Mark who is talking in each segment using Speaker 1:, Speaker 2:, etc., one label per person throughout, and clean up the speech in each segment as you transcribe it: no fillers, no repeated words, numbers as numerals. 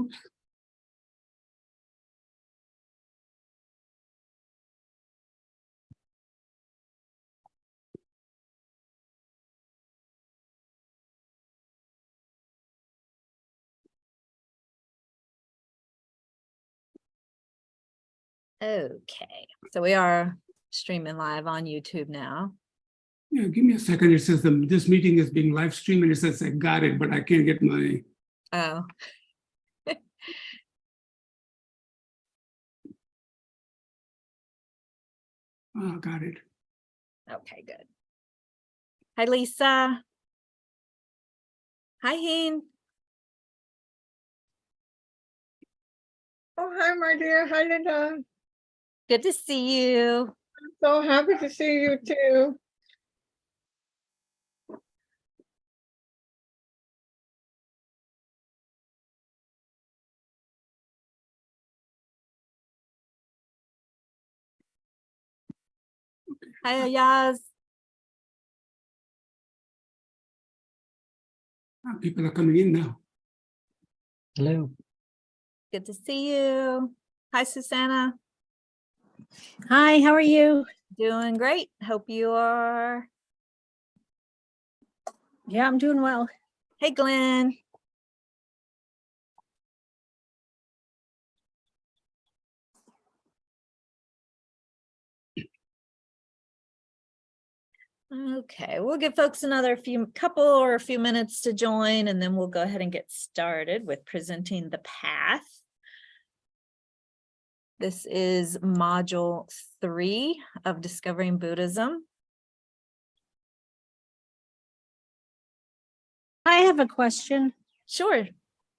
Speaker 1: Oops.
Speaker 2: Okay, so we are streaming live on YouTube now.
Speaker 1: Yeah, give me a second. It says this meeting is being live streamed, and it says I got it, but I can't get my.
Speaker 2: Oh.
Speaker 1: Oh, got it.
Speaker 2: Okay, good. Hi, Lisa. Hi, Heen.
Speaker 3: Oh, hi, my dear. Hi, Linda.
Speaker 2: Good to see you.
Speaker 3: I'm so happy to see you too.
Speaker 2: Hi, Ayaz.
Speaker 1: People are coming in now.
Speaker 4: Hello.
Speaker 2: Good to see you. Hi, Susanna.
Speaker 5: Hi, how are you?
Speaker 2: Doing great. Hope you are.
Speaker 5: Yeah, I'm doing well.
Speaker 2: Hey, Glenn. Okay, we'll give folks another few minutes to join, and then we'll go ahead and get started with presenting the path. This is module 3 of Discovering Buddhism.
Speaker 5: I have a question.
Speaker 2: Sure.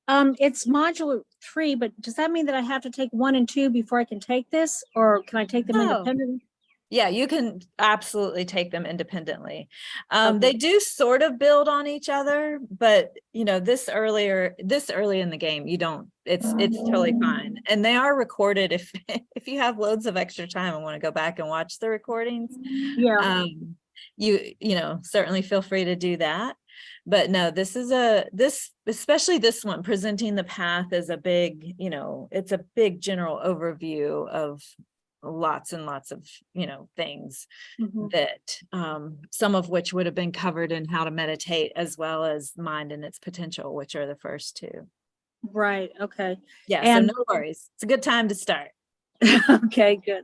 Speaker 5: It's module 3, but does that mean that I have to take 1 and 2 before I can take this, or can I take them
Speaker 2: No.
Speaker 5: independently?
Speaker 2: Yeah, you can absolutely take them independently.
Speaker 5: Okay.
Speaker 2: They do sort of build on each other, but you know, this early in the game, you don't, it's totally fine. And they are recorded if if you have loads of extra time and want to go back and watch the recordings.
Speaker 5: Yeah.
Speaker 2: You know, certainly feel free to do that. But no, this is especially this one, presenting the path, is a big, you know, it's a big general overview of lots and lots of, you know, things that some of which would have been covered in How to Meditate, as well as Mind and Its Potential, which are the first 2.
Speaker 5: Right. Okay.
Speaker 2: Yeah,
Speaker 5: And
Speaker 2: so no worries. It's a good time to start.
Speaker 5: okay, good.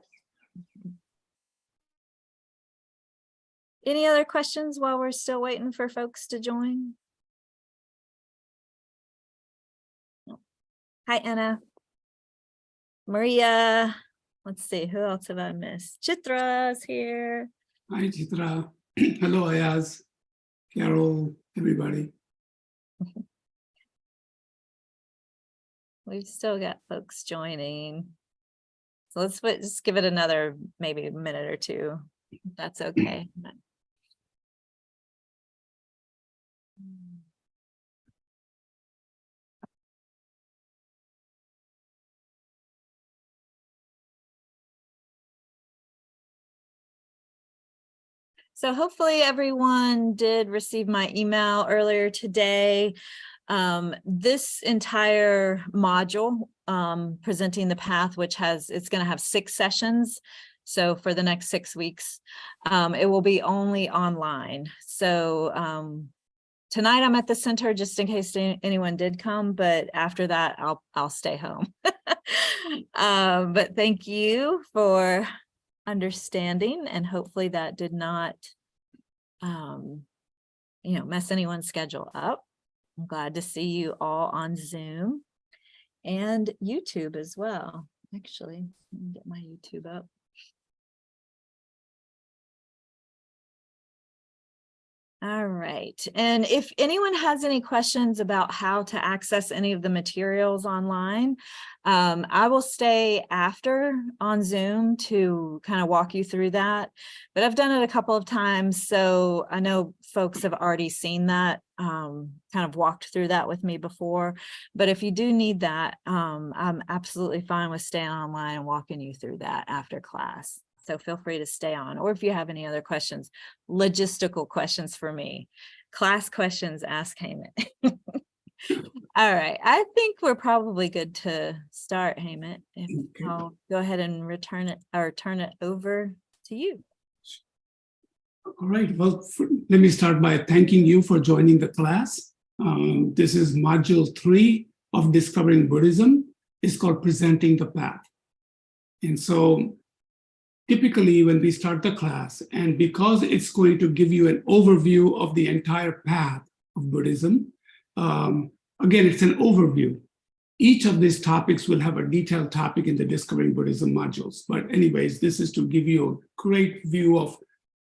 Speaker 2: Any other questions while we're still waiting for folks to join? Hi, Anna. Maria. Let's see, who else have I missed? Chitra's here.
Speaker 1: Hi, Chitra. Hello, Ayaz, Carol, everybody.
Speaker 2: We've still got folks joining. So let's just give it another maybe a minute or 2. If that's okay. So hopefully everyone did receive my email earlier today. This entire module, presenting the path, which it's going to have 6 sessions. So for the next 6 weeks, it will be only online. So tonight I'm at the center just in case anyone did come, but after that I'll stay home. But thank you for understanding, and hopefully that did not you know, mess anyone's schedule up. I'm glad to see you all on Zoom and YouTube as well. Actually, let me get my YouTube up. All right, and if anyone has any questions about how to access any of the materials online, I will stay after on Zoom to kind of walk you through that. But I've done it a couple of times, so I know folks have already seen that, kind of walked through that with me before. But if you do need that, I'm absolutely fine with staying online and walking you through that after class. So feel free to stay on, or if you have any other questions, logistical questions for me, class questions, ask Heyman. All right, I think we're probably good to start, Hamid. If
Speaker 1: Okay.
Speaker 2: I'll go ahead and return it or turn it over to you.
Speaker 1: All right, well, let me start by thanking you for joining the class. This is module 3 of Discovering Buddhism. It's called Presenting the Path. And so typically when we start the class, and because it's going to give you an overview of the entire path of Buddhism, again, it's an overview. Each of these topics will have a detailed topic in the Discovering Buddhism modules. But anyways, this is to give you a great view of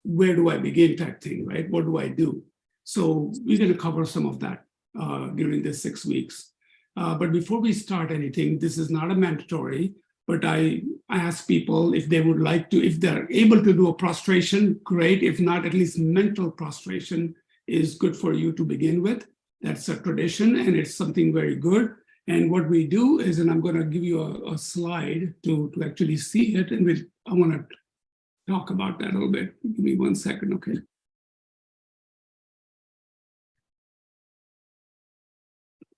Speaker 1: where do I begin type thing, right? What do I do? So we're going to cover some of that during this 6 weeks. But before we start anything, this is not a mandatory, but I ask people if they would like to, if they're able to do a prostration, great. If not, at least mental prostration is good for you to begin with. That's a tradition and it's something very good. And what we do is, and I'm going to give you a slide to actually see it, and I want to talk about that a little bit. Give me 1 second, okay?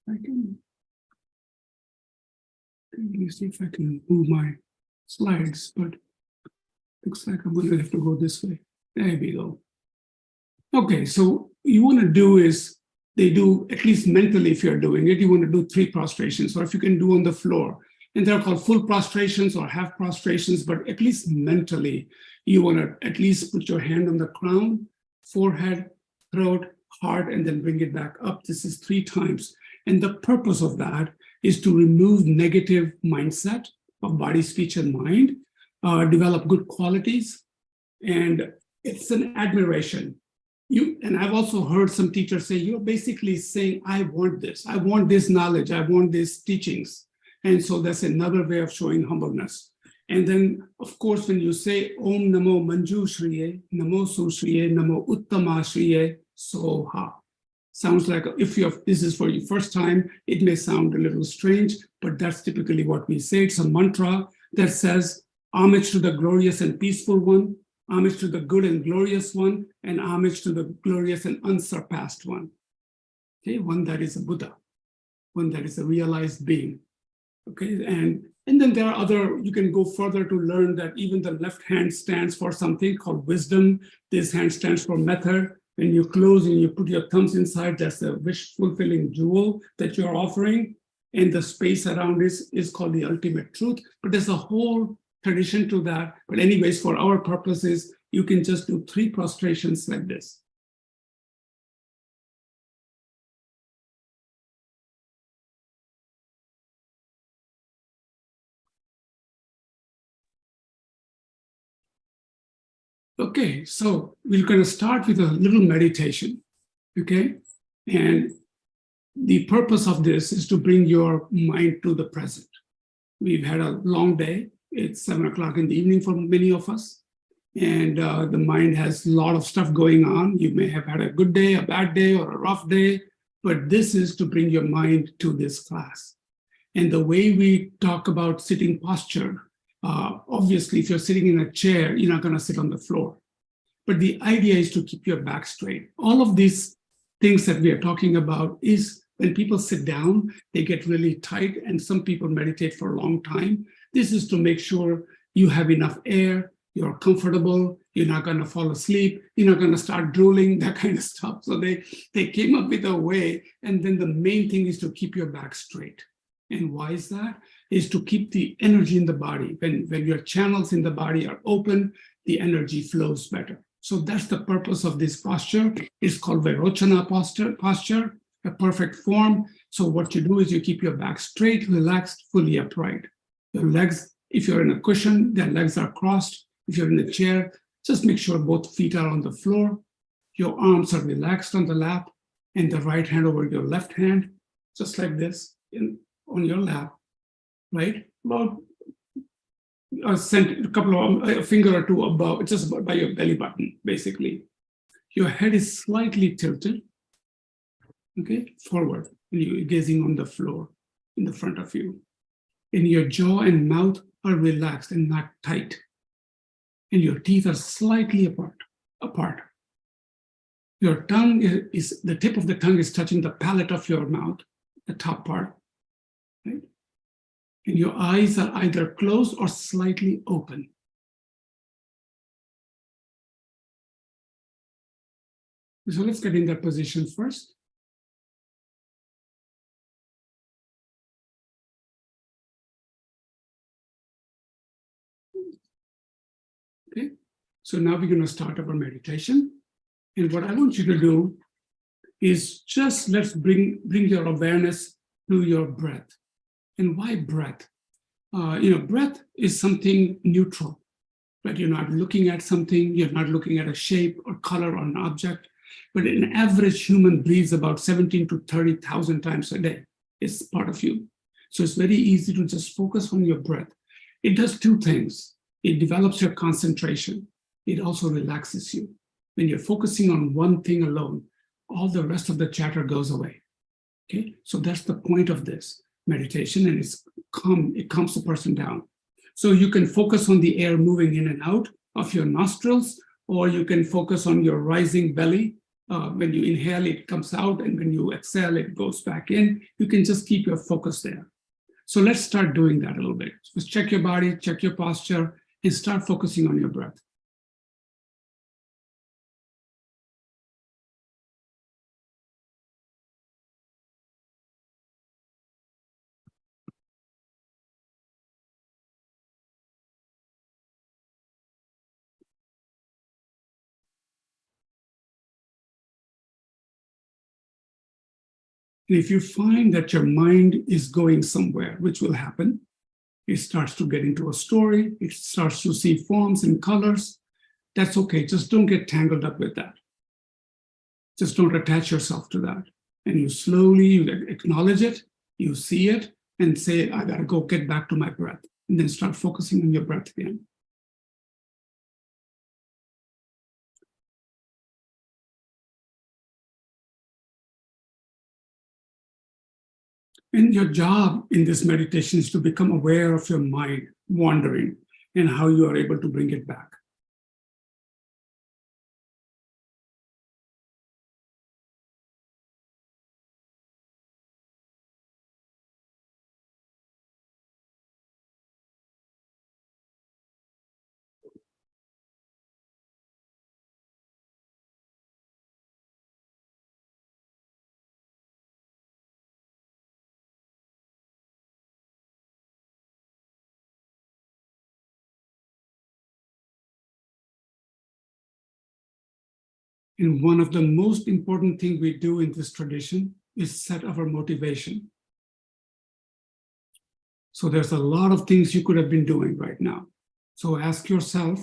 Speaker 1: Let me see if I can move my slides, but looks like I'm going to have to go this way. There we go. Okay, so you want to do is, they do, at least mentally if you're doing it, you want to do 3 prostrations, or if you can do on the floor. And they're called full prostrations or half prostrations, but at least mentally, you want to at least put your hand on the crown, forehead, throat, heart, and then bring it back up. This is 3 times. And the purpose of that is to remove negative mindset of body, speech, and mind, develop good qualities. And it's an admiration. And I've also heard some teachers say, you're basically saying, I want this knowledge, I want these teachings. And so that's another way of showing humbleness. And then, of course, when you say Om Namo Manju Shriye, Namo Sushriye, Namo Uttama Shriye, Soha. Sounds like if this is for your first time, it may sound a little strange, but that's typically what we say. It's a mantra that says, homage to the glorious and peaceful one, homage to the good and glorious one, and homage to the glorious and unsurpassed one. Okay, one that is a Buddha, one that is a realized being. Okay, and then there are other, you can go further to learn that even the left hand stands for something called wisdom. This hand stands for method. When you close and you put your thumbs inside, that's the wish-fulfilling jewel that you're offering. And the space around this is called the ultimate truth. But there's a whole tradition to that. But anyways, for our purposes, you can just do 3 prostrations like this. Okay, so we're going to start with a little meditation, okay? And the purpose of this is to bring your mind to the present. We've had a long day. It's 7 o'clock in the evening for many of us. And the mind has a lot of stuff going on. You may have had a good day, a bad day, or a rough day, but this is to bring your mind to this class. And the way we talk about sitting posture, obviously, if you're sitting in a chair, you're not going to sit on the floor. But the idea is to keep your back straight. All of these things that we are talking about is when people sit down, they get really tight, and some people meditate for a long time. This is to make sure you have enough air, you're comfortable, you're not going to fall asleep, you're not going to start drooling, that kind of stuff. So they came up with a way, and then the main thing is to keep your back straight. And why is that? Is to keep the energy in the body. When your channels in the body are open, the energy flows better. So that's the purpose of this posture. It's called Vairochana posture, a perfect form. So what you do is you keep your back straight, relaxed, fully upright. Your legs, if you're in a cushion, their legs are crossed. If you're in a chair, just make sure both feet are on the floor. Your arms are relaxed on the lap, and the right hand over your left hand, just like this, on your lap, right? About a finger or 2 above, just by your belly button, basically. Your head is slightly tilted, okay, forward, and you're gazing on the floor in the front of you. And your jaw and mouth are relaxed and not tight. And your teeth are slightly apart. Your tongue the tip of the tongue is touching the palate of your mouth. the top part, right? And your eyes are either closed or slightly open. So let's get in that position first. Okay, so now we're going to start our meditation. And what I want you to do is just let's bring your awareness to your breath. And why breath? Breath is something neutral, right? You're not looking at something, you're not looking at a shape or color or an object, but an average human breathes about 17 to 30,000 times a day. It's part of you. So it's very easy to just focus on your breath. It does two things. It develops your concentration. It also relaxes you. When you're focusing on one thing alone, all the rest of the chatter goes away. Okay, so that's the point of this meditation, and it calms the person down. So you can focus on the air moving in and out of your nostrils, or you can focus on your rising belly. When you inhale, it comes out, and when you exhale, it goes back in. You can just keep your focus there. So let's start doing that a little bit. Just check your body, check your posture, and start focusing on your breath. And if you find that your mind is going somewhere, which will happen, it starts to get into a story, it starts to see forms and colors, that's okay. Just don't get tangled up with that. Just don't attach yourself to that. And you slowly acknowledge it, you see it, and say, I gotta go get back to my breath. And then start focusing on your breath again. And your job in this meditation is to become aware of your mind wandering and how you are able to bring it back. And one of the most important things we do in this tradition is set our motivation. So there's a lot of things you could have been doing right now. So ask yourself,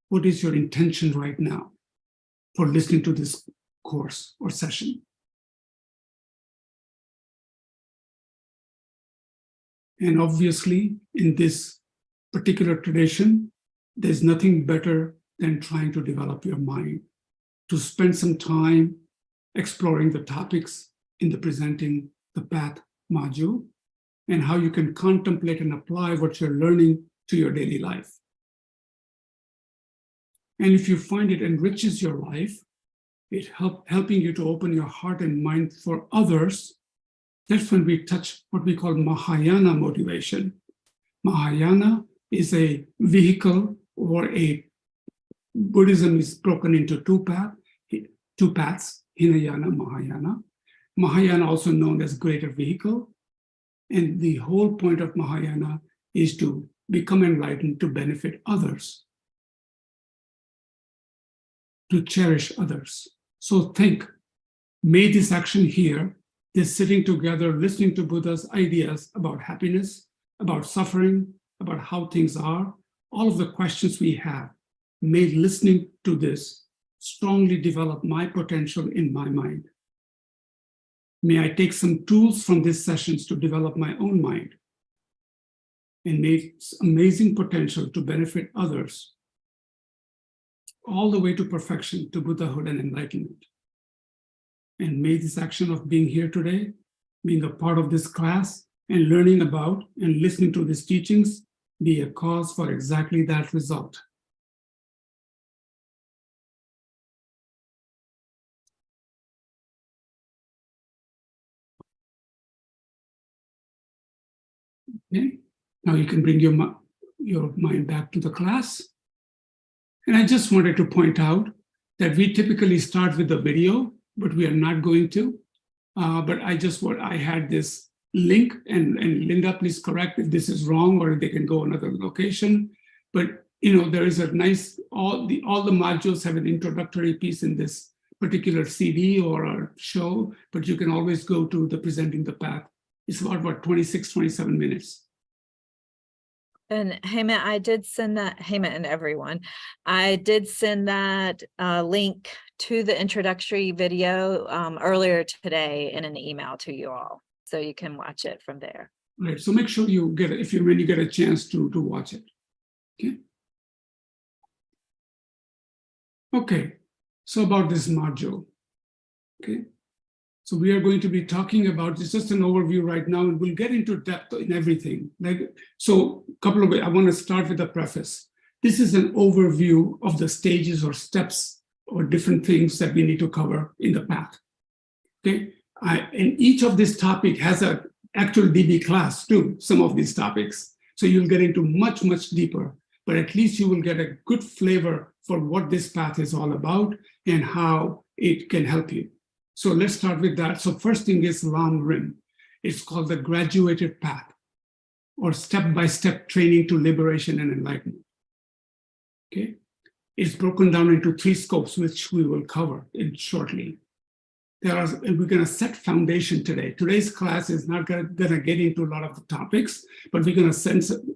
Speaker 1: what is your intention right now for listening to this course or session? And obviously, in this particular tradition, there's nothing better than trying to develop your mind, to spend some time exploring the topics in the Presenting the Path module, and how you can contemplate and apply what you're learning to your daily life. And if you find it enriches your life, it helping you to open your heart and mind for others, that's when we touch what we call Mahayana motivation. Mahayana is a vehicle, or a Buddhism is broken into two paths, Hinayana, Mahayana. Mahayana also known as greater vehicle. And the whole point of Mahayana is to become enlightened, to benefit others, to cherish others. So think, may this action here, this sitting together, listening to Buddha's ideas about happiness, about suffering, about how things are, all of the questions we have, may listening to this strongly develop my potential in my mind. May I take some tools from these sessions to develop my own mind and make amazing potential to benefit others, all the way to perfection, to Buddhahood and enlightenment. And may this action of being here today, being a part of this class and learning about and listening to these teachings be a cause for exactly that result. Okay, now you can bring your mind back to the class. And I just wanted to point out that we typically start with the video, but we are not going to. But I had this link, and Linda, please correct if this is wrong or if they can go another location. But there is a nice, all the modules have an introductory piece in this particular CD or a show, but you can always go to the Presenting the Path. It's about 26, 27 minutes.
Speaker 2: And Hema, I did send that, Hema and everyone, I did send that link to the introductory video earlier today in an email to you all. So you can watch it from there.
Speaker 1: Right, so make sure you get it, when you get a chance to watch it, okay? Okay, so about this module, okay? So we are going to be talking about, it's just an overview right now, and we'll get into depth in everything. So a couple of ways, I want to start with a preface. This is an overview of the stages or steps or different things that we need to cover in the path, okay? And each of this topic has an actual DB class too, some of these topics. So you'll get into much, much deeper, but at least you will get a good flavor for what this path is all about and how it can help you. So let's start with that. So first thing is Lam Rim. It's called the graduated path, or step-by-step training to liberation and enlightenment. Okay, it's broken down into 3 scopes, which we will cover shortly. We're going to set foundation today. Today's class is not going to get into a lot of the topics, but we're going to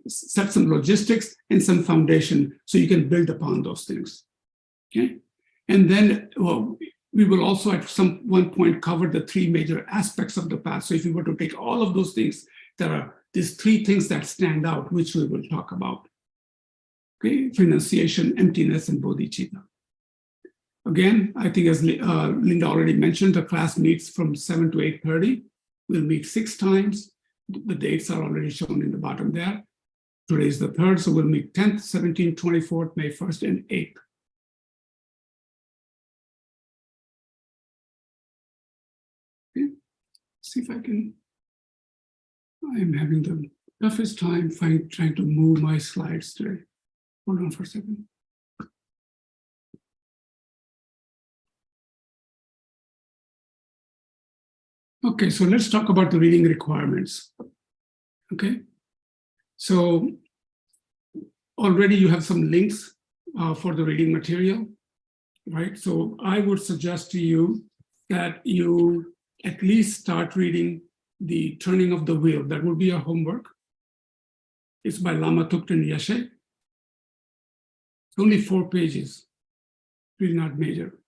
Speaker 1: set some logistics and some foundation so you can build upon those things. Okay, and then we will also at one point cover the 3 major aspects of the path. So if you were to take all of those things, there are these 3 things that stand out, which we will talk about. Okay, renunciation, emptiness, and bodhicitta. Again, I think as Linda already mentioned, the class meets from 7 to 8:30. We'll meet 6 times. The dates are already shown in the bottom there. Today is the 3rd, so we'll meet 10th, 17th, 24th, May 1st, and 8th. Okay. See if I can. I'm having the toughest time trying to move my slides today. Hold on for a second. Okay, so let's talk about the reading requirements. Okay, so already you have some links for the reading material, right? So I would suggest to you that you at least start reading The Turning of the Wheel. That would be your homework. It's by Lama Thupten Yeshe. It's only 4 pages, really not major.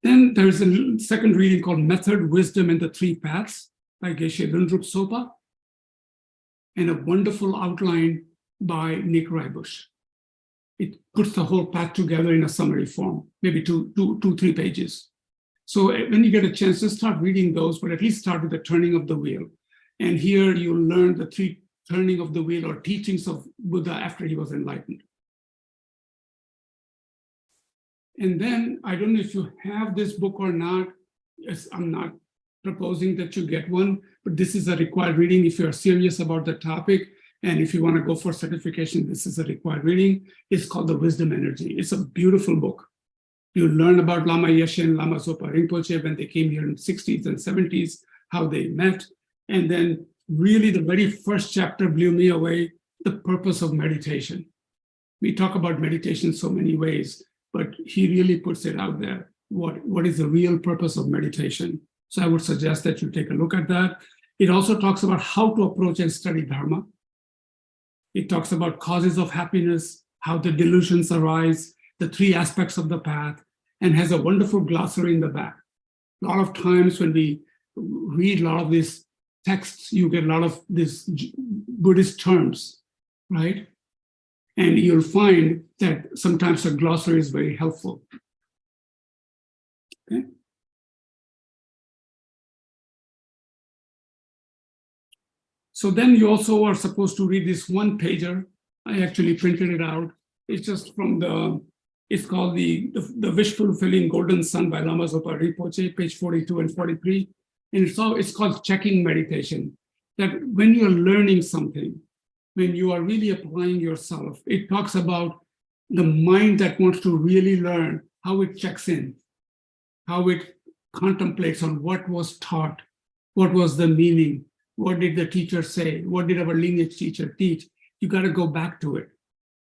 Speaker 1: Then there's a second reading called Method, Wisdom, and the 3 Paths by Geshe Lundrup Sopa, and a wonderful outline by Nick Rybush. It puts the whole path together in a summary form, maybe 2-3 pages. So when you get a chance to start reading those, but at least start with the Turning of the Wheel. And here you'll learn the 3 turning of the wheel or teachings of Buddha after he was enlightened. And then, I don't know if you have this book or not. Yes, I'm not proposing that you get one, but this is a required reading if you're serious about the topic. And if you want to go for certification, this is a required reading. It's called The Wisdom Energy. It's a beautiful book. You learn about Lama Yeshe and Lama Zopa Rinpoche when they came here in the 60s and 70s, how they met. And then really the very first chapter blew me away, the purpose of meditation. We talk about meditation so many ways, but he really puts it out there. What is the real purpose of meditation? So I would suggest that you take a look at that. It also talks about how to approach and study Dharma. It talks about causes of happiness, how the delusions arise, the 3 aspects of the path, and has a wonderful glossary in the back. A lot of times when we read a lot of these texts, you get a lot of these Buddhist terms, right? And you'll find that sometimes a glossary is very helpful. Okay. So then you also are supposed to read this 1-pager. I actually printed it out. It's just from it's called the Wish Fulfilling Golden Sun by Lama Zopa Rinpoche, page 42 and 43. And it's called checking meditation. That when you're learning something, when you are really applying yourself, it talks about the mind that wants to really learn, how it checks in, how it contemplates on what was taught, what was the meaning, what did the teacher say, what did our lineage teacher teach. You got to go back to it.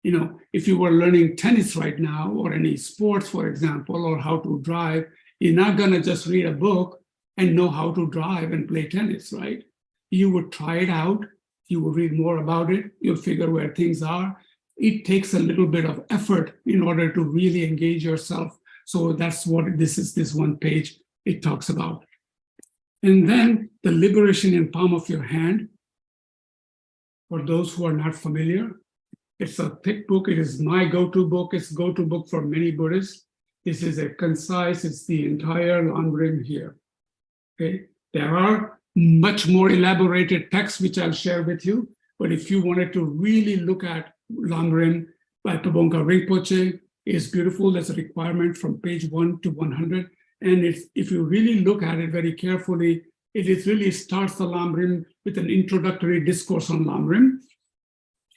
Speaker 1: You know, if you were learning tennis right now, or any sports, for example, or how to drive, you're not going to just read a book and know how to drive and play tennis, right? You would try it out, you would read more about it, you'll figure where things are. It takes a little bit of effort in order to really engage yourself. So that's what this one page it talks about. And then the liberation in palm of your hand. For those who are not familiar, it's a thick book. It is my go-to book. It's go-to book for many Buddhists. This is a concise, it's the entire Lamrim here. Okay, there are much more elaborated texts which I'll share with you. But if you wanted to really look at Lamrim by Pabongka Rinpoche, it's beautiful. There's a requirement from page 1 to 100. And if you really look at it very carefully, it really starts the Lamrim with an introductory discourse on Lamrim.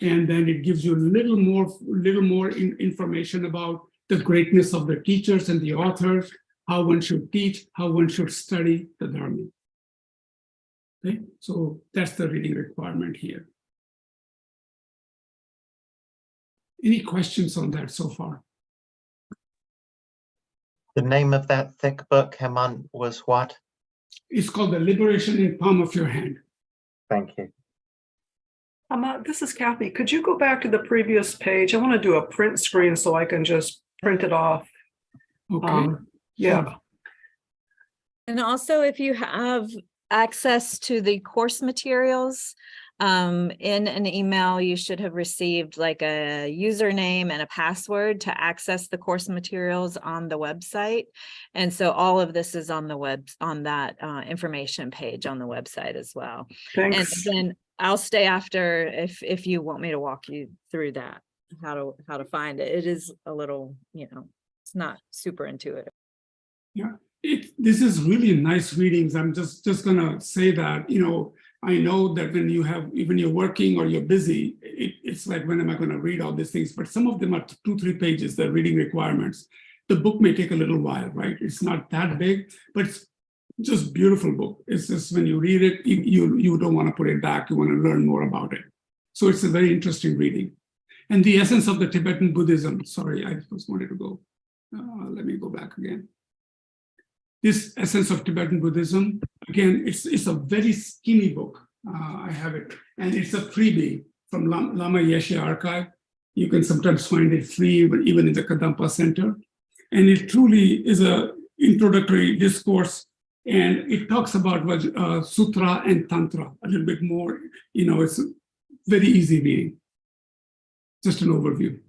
Speaker 1: And then it gives you a little more information about the greatness of the teachers and the authors, how one should teach, how one should study the Dharma. Okay, so that's the reading requirement here. Any questions on that so far?
Speaker 4: The name of that thick book, Hemant, was what?
Speaker 1: It's called The Liberation in Palm of Your Hand.
Speaker 4: Thank you.
Speaker 6: This is Kathy. Could you go back to the previous page? I want to do a print screen so I can just print it off.
Speaker 1: Okay.
Speaker 6: Yeah.
Speaker 2: And also, if you have access to the course materials, in an email, you should have received like a username and a password to access the course materials on the website. And so all of this is on the on that information page on the website as well.
Speaker 6: Thanks.
Speaker 2: And then I'll stay after if you want me to walk you through that, how to find it. It is a little, it's not super intuitive.
Speaker 1: Yeah, this is really nice readings. I'm just gonna say that, I know that when you're working or you're busy, it's like, when am I gonna read all these things? But some of them are 2-3 pages, the reading requirements. The book may take a little while, right? It's not that big, but it's just beautiful book. It's just when you read it, you don't want to put it back. You want to learn more about it. So it's a very interesting reading. And the essence of the Tibetan Buddhism. Sorry, I just wanted to go. Let me go back again. This essence of Tibetan Buddhism, again, it's a very skinny book. I have it, and it's a freebie from Lama Yeshe Archive. You can sometimes find it free, even in the Kadampa Center. And it truly is a introductory discourse, and it talks about Sutra and Tantra a little bit more. It's very easy reading. Just an overview.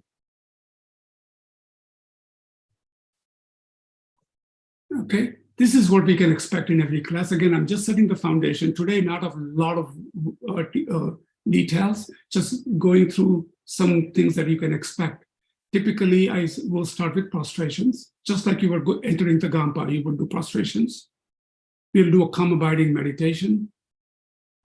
Speaker 1: Okay, this is what we can expect in every class. Again, I'm just setting the foundation. Today, not a lot of details, just going through some things that you can expect. Typically, I will start with prostrations. Just like you were entering the Kadampa, you would do prostrations. We'll do a calm abiding meditation.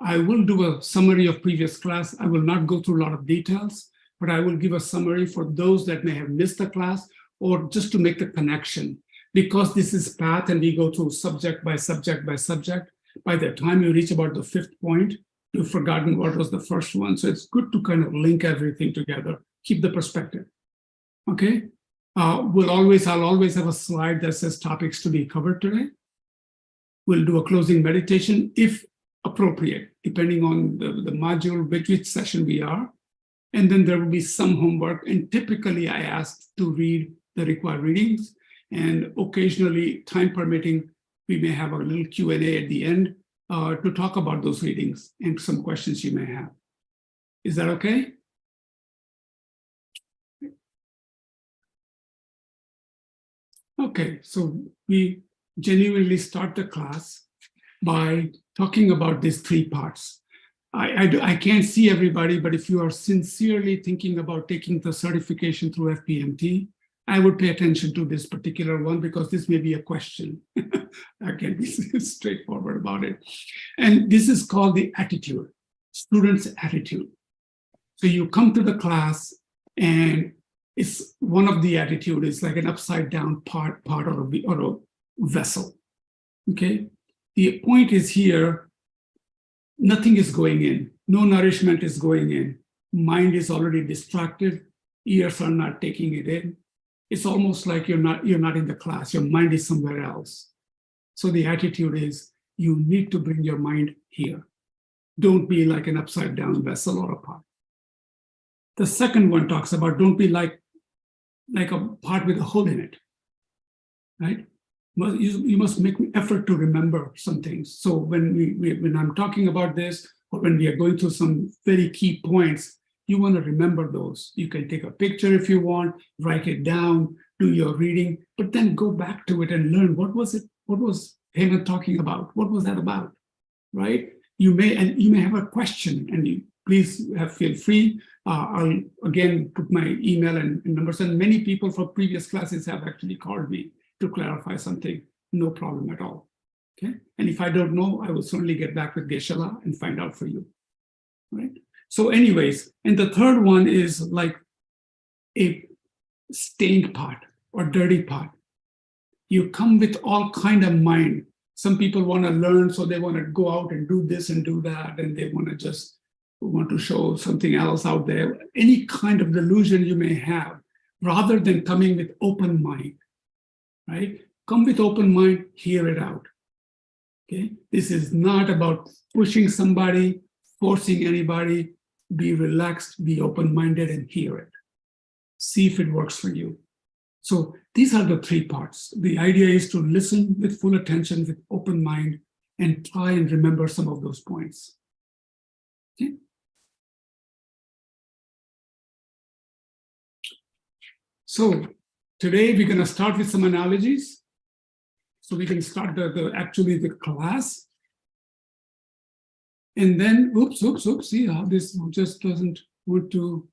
Speaker 1: I will do a summary of previous class. I will not go through a lot of details, but I will give a summary for those that may have missed the class, or just to make the connection. Because this is path and we go through subject by subject by subject, by the time you reach about the 5th point, you've forgotten what was the first one. So it's good to kind of link everything together, keep the perspective. Okay, I'll always have a slide that says topics to be covered today. We'll do a closing meditation if appropriate, depending on the module, which session we are. And then there will be some homework. And typically I ask to read the required readings. And occasionally, time permitting, we may have a little Q&A at the end to talk about those readings and some questions you may have. Is that okay? Okay, so we genuinely start the class by talking about these 3 parts. I can't see everybody, but if you are sincerely thinking about taking the certification through FPMT, I would pay attention to this particular one because this may be a question. I can be straightforward about it. And this is called the attitude, student's attitude. So you come to the class and it's one of the attitude is like an upside down part or a vessel. Okay. The point is here, nothing is going in, no nourishment is going in. Mind is already distracted, ears are not taking it in. It's almost like you're not in the class, your mind is somewhere else. So the attitude is you need to bring your mind here. Don't be like an upside down vessel or a pot. The second one talks about don't be like a pot with a hole in it, right? You must make an effort to remember some things. So when I'm talking about this, or when we are going through some very key points, you want to remember those. You can take a picture if you want, write it down, do your reading, but then go back to it and learn what was it, what was Hemant talking about? What was that about, right? You may have a question, and you please feel free. I'll again put my email and numbers, and many people from previous classes have actually called me to clarify something. No problem at all. Okay, and if I don't know, I will certainly get back with Geshe-la and find out for you. Right. So, anyways, and the third one is like a stained pot or dirty pot. You come with all kind of mind. Some people want to learn, so they want to go out and do this and do that, and they want to show something else out there. Any kind of delusion you may have, rather than coming with open mind, right? Come with open mind, hear it out. Okay, this is not about pushing somebody, forcing anybody. Be relaxed, be open-minded, and hear it. See if it works for you. So these are the three parts. The idea is to listen with full attention, with open mind, and try and remember some of those points. Okay. So today we're going to start with some analogies. So we can start actually the class. And then, oops, see how this just doesn't want to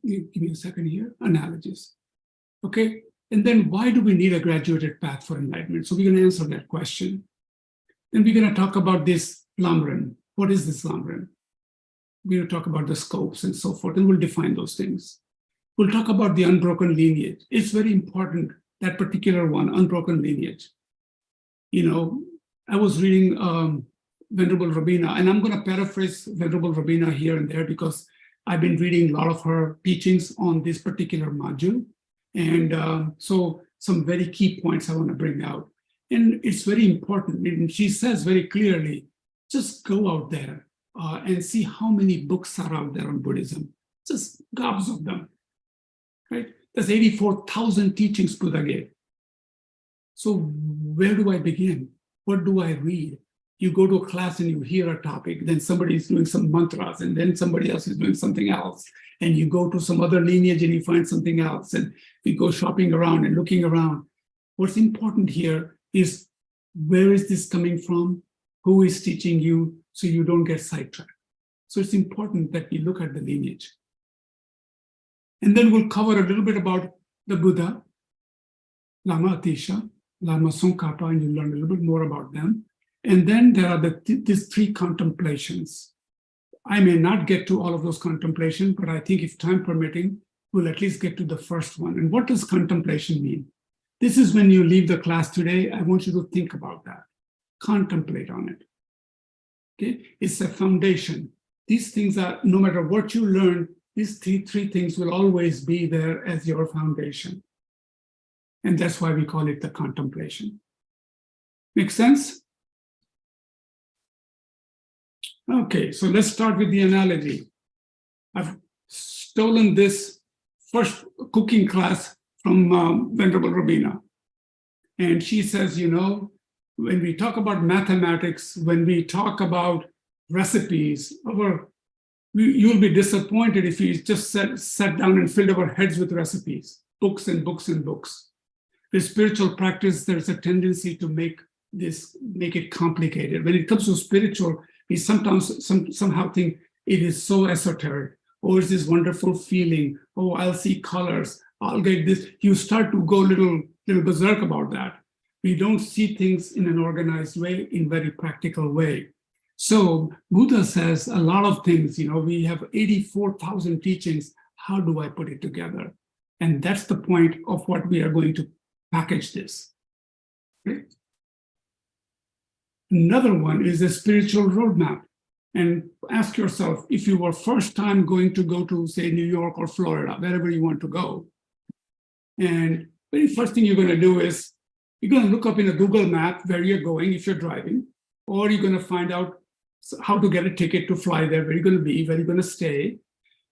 Speaker 1: give me a second here, analogies. Okay, and then why do we need a graduated path for enlightenment? So we're going to answer that question. Then we're going to talk about this Lamren. What is this Lamren? We're going to talk about the scopes and so forth, and we'll define those things. We'll talk about the unbroken lineage. It's very important, that particular one, unbroken lineage. You know, I was reading Venerable Rabina, and I'm going to paraphrase Venerable Rabina here and there because I've been reading a lot of her teachings on this particular module. And so some very key points I want to bring out. And it's very important. And she says very clearly, just go out there and see how many books are out there on Buddhism. Just gobs of them. Right? There's 84,000 teachings Buddha gave. So where do I begin? What do I read? You go to a class and you hear a topic, then somebody is doing some mantras, and then somebody else is doing something else. And you go to some other lineage and you find something else. And we go shopping around and looking around. What's important here is where is this coming from? Who is teaching you so you don't get sidetracked? So it's important that we look at the lineage. And then we'll cover a little bit about the Buddha, Lama Atisha, Lama Tsongkhapa, and you'll learn a little bit more about them. And then there are these three contemplations. I may not get to all of those contemplations, but I think if time permitting, we'll at least get to the first one. And what does contemplation mean? This is when you leave the class today, I want you to think about that. Contemplate on it. Okay? It's a foundation. These things are, no matter what you learn, these three things will always be there as your foundation. And that's why we call it the contemplation. Make sense? Okay, so let's start with the analogy. I've stolen this first cooking class from Venerable Rabina. And she says, you know, when we talk about mathematics, when we talk about recipes, you'll be disappointed if you just sat down and filled our heads with recipes, books and books and books. With spiritual practice, there's a tendency to make it complicated. When it comes to spiritual, we sometimes somehow think it is so esoteric. Oh, it's this wonderful feeling. Oh, I'll see colors. I'll get this. You start to go little berserk about that. We don't see things in an organized way, in very practical way. So Buddha says a lot of things, we have 84,000 teachings. How do I put it together? And that's the point of what we are going to package this. Okay? Another one is a spiritual roadmap. And ask yourself, if you were first time going to go to, say, New York or Florida, wherever you want to go, and very first thing you're going to do is you're going to look up in a Google map where you're going if you're driving, or you're going to find out how to get a ticket to fly there, where you're going to be, where you're going to stay.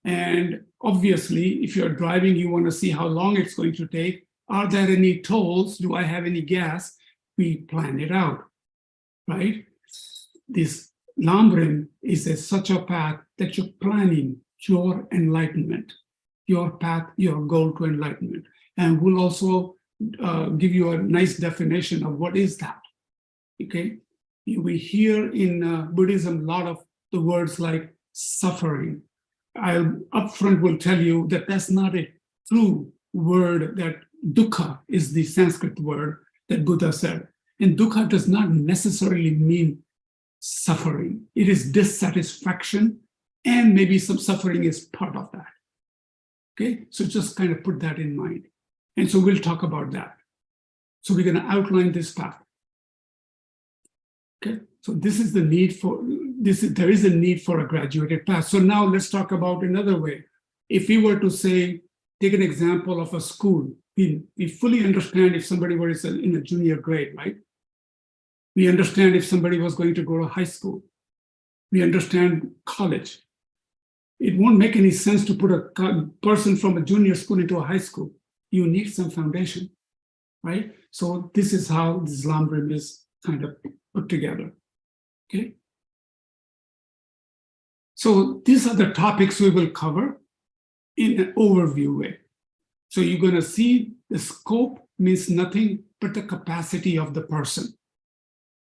Speaker 1: And obviously, if you're driving, you want to see how long it's going to take. Are there any tolls? Do I have any gas? We plan it out, right? This Lamrim is such a path that you're planning your enlightenment, your path, your goal to enlightenment. And we'll also give you a nice definition of what is that, okay? We hear in Buddhism a lot of the words like suffering. I upfront will tell you that that's not a true word, that dukkha is the Sanskrit word that Buddha said. And dukkha does not necessarily mean suffering. It is dissatisfaction, and maybe some suffering is part of that. Okay, so just kind of put that in mind. And so we'll talk about that. So we're going to outline this path. Okay, so this is the need for this. There is a need for a graduated path. So now let's talk about another way. If we were to say, take an example of a school, we fully understand if somebody was in a junior grade, right? We understand if somebody was going to go to high school. We understand college. It won't make any sense to put a person from a junior school into a high school. You need some foundation, right? So this is how this Lamrim is kind of put together, okay? So these are the topics we will cover in an overview way. So you're going to see the scope means nothing but the capacity of the person.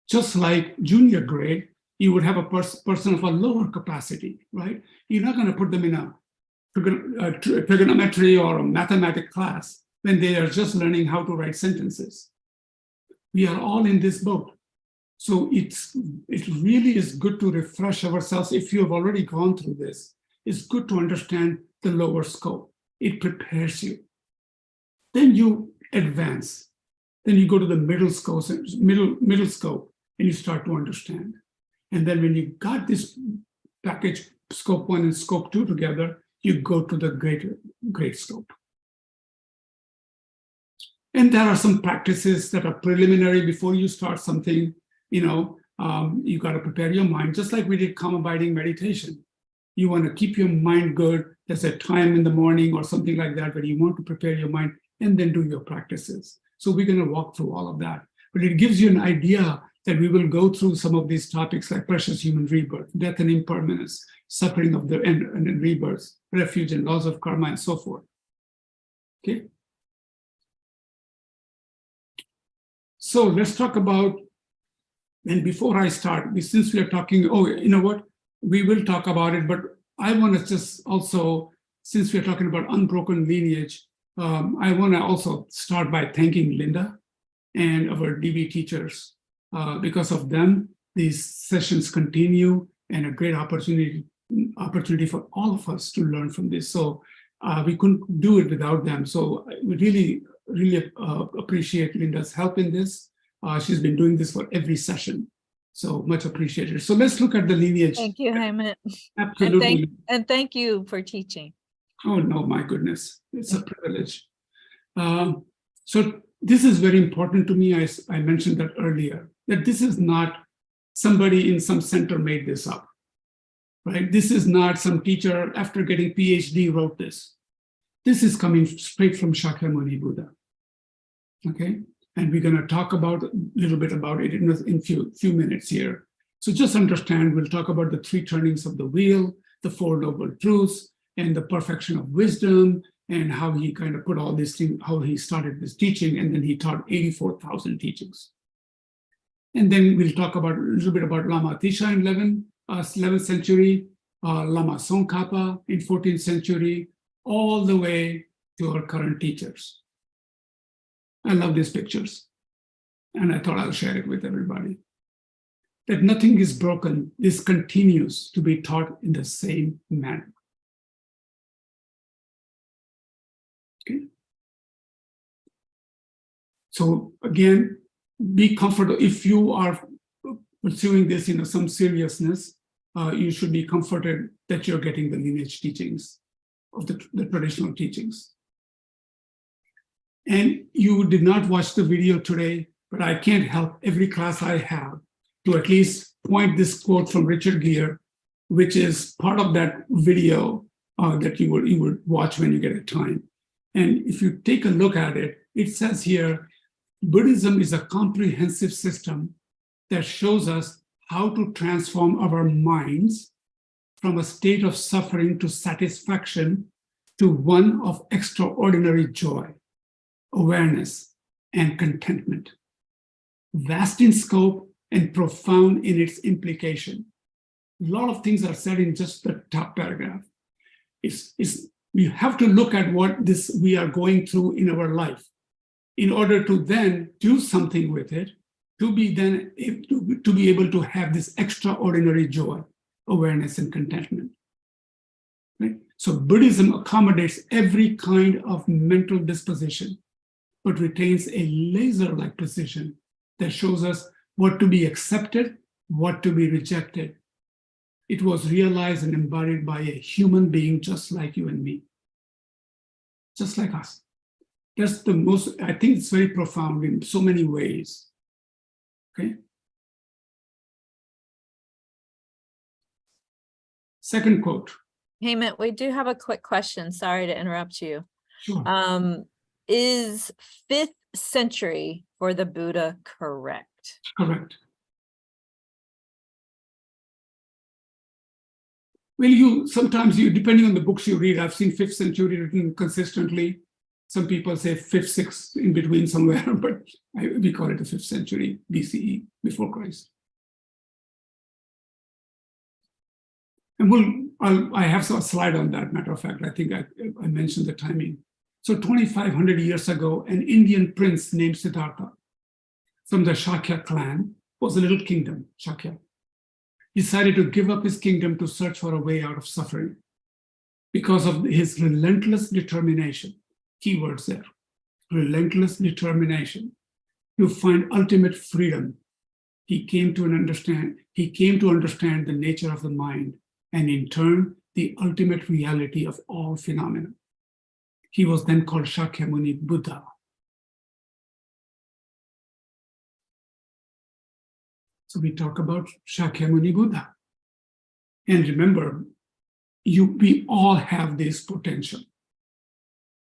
Speaker 1: Just like junior grade, you would have a person of a lower capacity, right? You're not going to put them in a trigonometry or a mathematics class when they are just learning how to write sentences. We are all in this boat. So it really is good to refresh ourselves. If you have already gone through this, it's good to understand the lower scope. It prepares you. Then you advance. Then you go to the middle scope, and you start to understand. And then when you got this package, scope 1 and scope 2 together, you go to the great scope. And there are some practices that are preliminary before you start something. You got to prepare your mind, just like we did calm abiding meditation. You want to keep your mind good. There's a time in the morning or something like that where you want to prepare your mind and then do your practices. So we're going to walk through all of that. But it gives you an idea that we will go through some of these topics like precious human rebirth, death and impermanence, suffering of the and rebirth, refuge and laws of karma, and so forth. Okay. So let's talk about, and before I start, since we are talking, we will talk about it, but I want to just also, since we're talking about unbroken lineage, I want to also start by thanking Linda and our DB teachers. Because of them, these sessions continue, and a great opportunity for all of us to learn from this. So we couldn't do it without them. So we really appreciate Linda's help in this. She's been doing this for every session. So much appreciated. So let's look at the lineage.
Speaker 2: Thank you, Hemant.
Speaker 1: Absolutely.
Speaker 2: And thank you for teaching.
Speaker 1: Oh, no, my goodness. It's a privilege. So this is very important to me. I mentioned that earlier, that this is not somebody in some center made this up, right? This is not some teacher after getting PhD wrote this. This is coming straight from Shakyamuni Buddha, okay? And we're going to talk about a little bit about it in few minutes here. So just understand, we'll talk about the 3 turnings of the wheel, the 4 noble truths, and the perfection of wisdom, and how he kind of put all these things, how he started this teaching, and then he taught 84,000 teachings. And then we'll talk about a little bit about Lama Atisha in 11th century, Lama Tsongkhapa in 14th century, all the way to our current teachers. I love these pictures, and I thought I'll share it with everybody. That nothing is broken. This continues to be taught in the same manner. Okay. So again, be comfortable. If you are pursuing this in some seriousness, you should be comforted that you're getting the lineage teachings of the traditional teachings. And you did not watch the video today, but I can't help every class I have to at least point this quote from Richard Gere, which is part of that video that you would watch when you get a time. And if you take a look at it, it says here, Buddhism is a comprehensive system that shows us how to transform our minds from a state of suffering to satisfaction to one of extraordinary joy, awareness, and contentment. Vast in scope and profound in its implication. A lot of things are said in just the top paragraph. We have to look at what we are going through in our life in order to then do something with it, to be able to have this extraordinary joy, awareness, and contentment. Right? So Buddhism accommodates every kind of mental disposition, but retains a laser-like precision that shows us what to be accepted, what to be rejected. It was realized and embodied by a human being just like you and me, just like us. That's the most, I think it's very profound in so many ways. Okay. Second quote.
Speaker 2: Hemant, we do have a quick question. Sorry to interrupt you.
Speaker 1: Sure.
Speaker 2: Is 5th century for the Buddha correct?
Speaker 1: Correct. Well, sometimes depending on the books you read, I've seen 5th century written consistently. Some people say 5th, 6th, in between somewhere, but we call it the 5th century BCE, before Christ. And I have a slide on that, matter of fact. I think I mentioned the timing. So 2,500 years ago, an Indian prince named Siddhartha from the Shakya clan, was a little kingdom, Shakya, decided to give up his kingdom to search for a way out of suffering because of his relentless determination. Keywords there, relentless determination to find ultimate freedom. He came to understand the nature of the mind and in turn, the ultimate reality of all phenomena. He was then called Shakyamuni Buddha. So we talk about Shakyamuni Buddha. And remember, we all have this potential.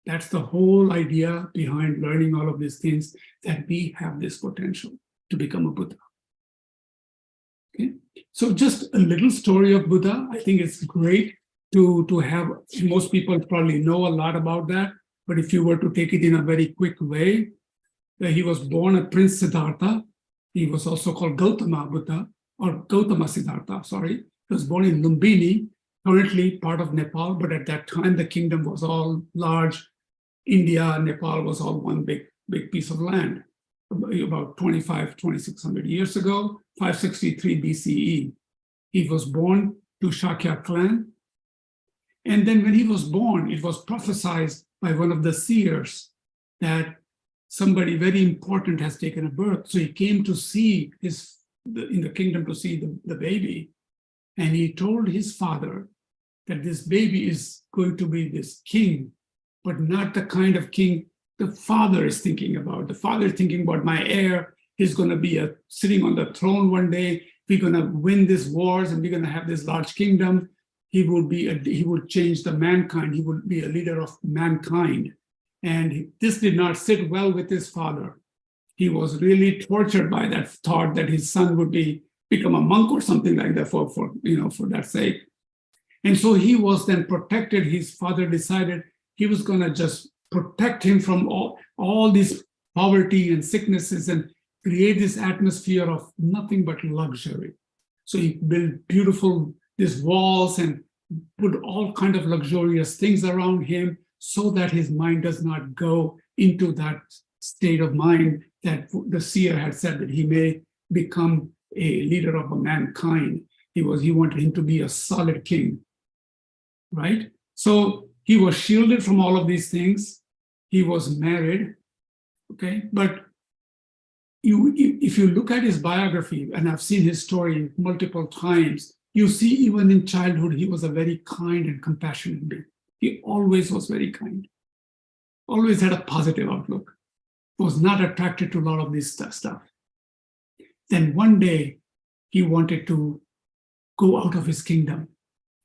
Speaker 1: That's the whole idea behind learning all of these things, that we have this potential to become a Buddha. Okay? So just a little story of Buddha. I think it's great to have, most people probably know a lot about that, but if you were to take it in a very quick way, he was born a Prince Siddhartha. He was also called Gautama Buddha, or Gautama Siddhartha, sorry. He was born in Lumbini, currently part of Nepal, but at that time the kingdom was all large. India, Nepal was all one big piece of land. About 2,600 years ago, 563 BCE. He was born to Shakya clan. And then when he was born, it was prophesied by one of the seers that somebody very important has taken a birth. So he came to see in the kingdom to see the baby. And he told his father that this baby is going to be this king, but not the kind of king the father is thinking about. The father is thinking about my heir. He's going to be sitting on the throne one day. We're going to win these wars and we're going to have this large kingdom. He would change the mankind. He would be a leader of mankind. And this did not sit well with his father. He was really tortured by that thought that his son would become a monk or something like that for that sake. And so he was then protected. His father decided he was going to just protect him from all these poverty and sicknesses and create this atmosphere of nothing but luxury. So he built beautiful these walls and put all kind of luxurious things around him so that his mind does not go into that state of mind that the seer had said that he may become a leader of mankind. He wanted him to be a solid king, right? So he was shielded from all of these things. He was married, okay? But if you look at his biography, and I've seen his story multiple times, you see even in childhood, he was a very kind and compassionate being. He always was very kind, always had a positive outlook, was not attracted to a lot of this stuff. Then one day, he wanted to go out of his kingdom,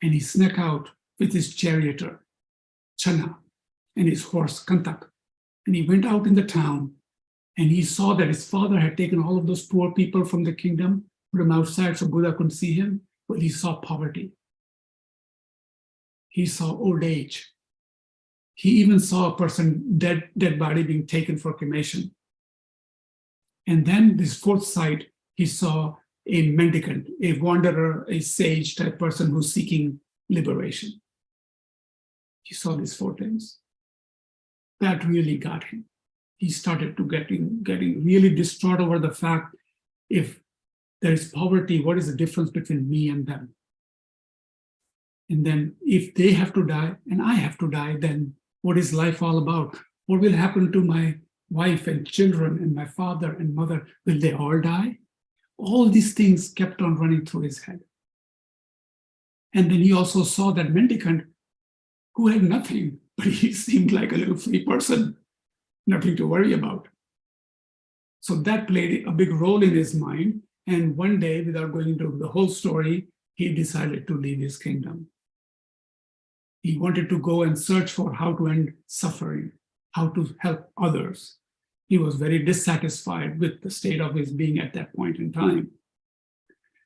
Speaker 1: and he snuck out with his charioteer, Chana, and his horse, Kantak. And he went out in the town, and he saw that his father had taken all of those poor people from the kingdom, put them outside so Buddha couldn't see him, but he saw poverty. He saw old age. He even saw a person, dead body being taken for cremation. And then this fourth sight, he saw a mendicant, a wanderer, a sage type person who's seeking liberation. He saw these four things. That really got him. He started to getting really distraught over the fact, if there is poverty, what is the difference between me and them? And then if they have to die and I have to die, then what is life all about? What will happen to my wife and children and my father and mother? Will they all die? All these things kept on running through his head. And then he also saw that mendicant who had nothing, but he seemed like a little free person, nothing to worry about. So that played a big role in his mind. And one day, without going into the whole story, he decided to leave his kingdom. He wanted to go and search for how to end suffering, how to help others. He was very dissatisfied with the state of his being at that point in time.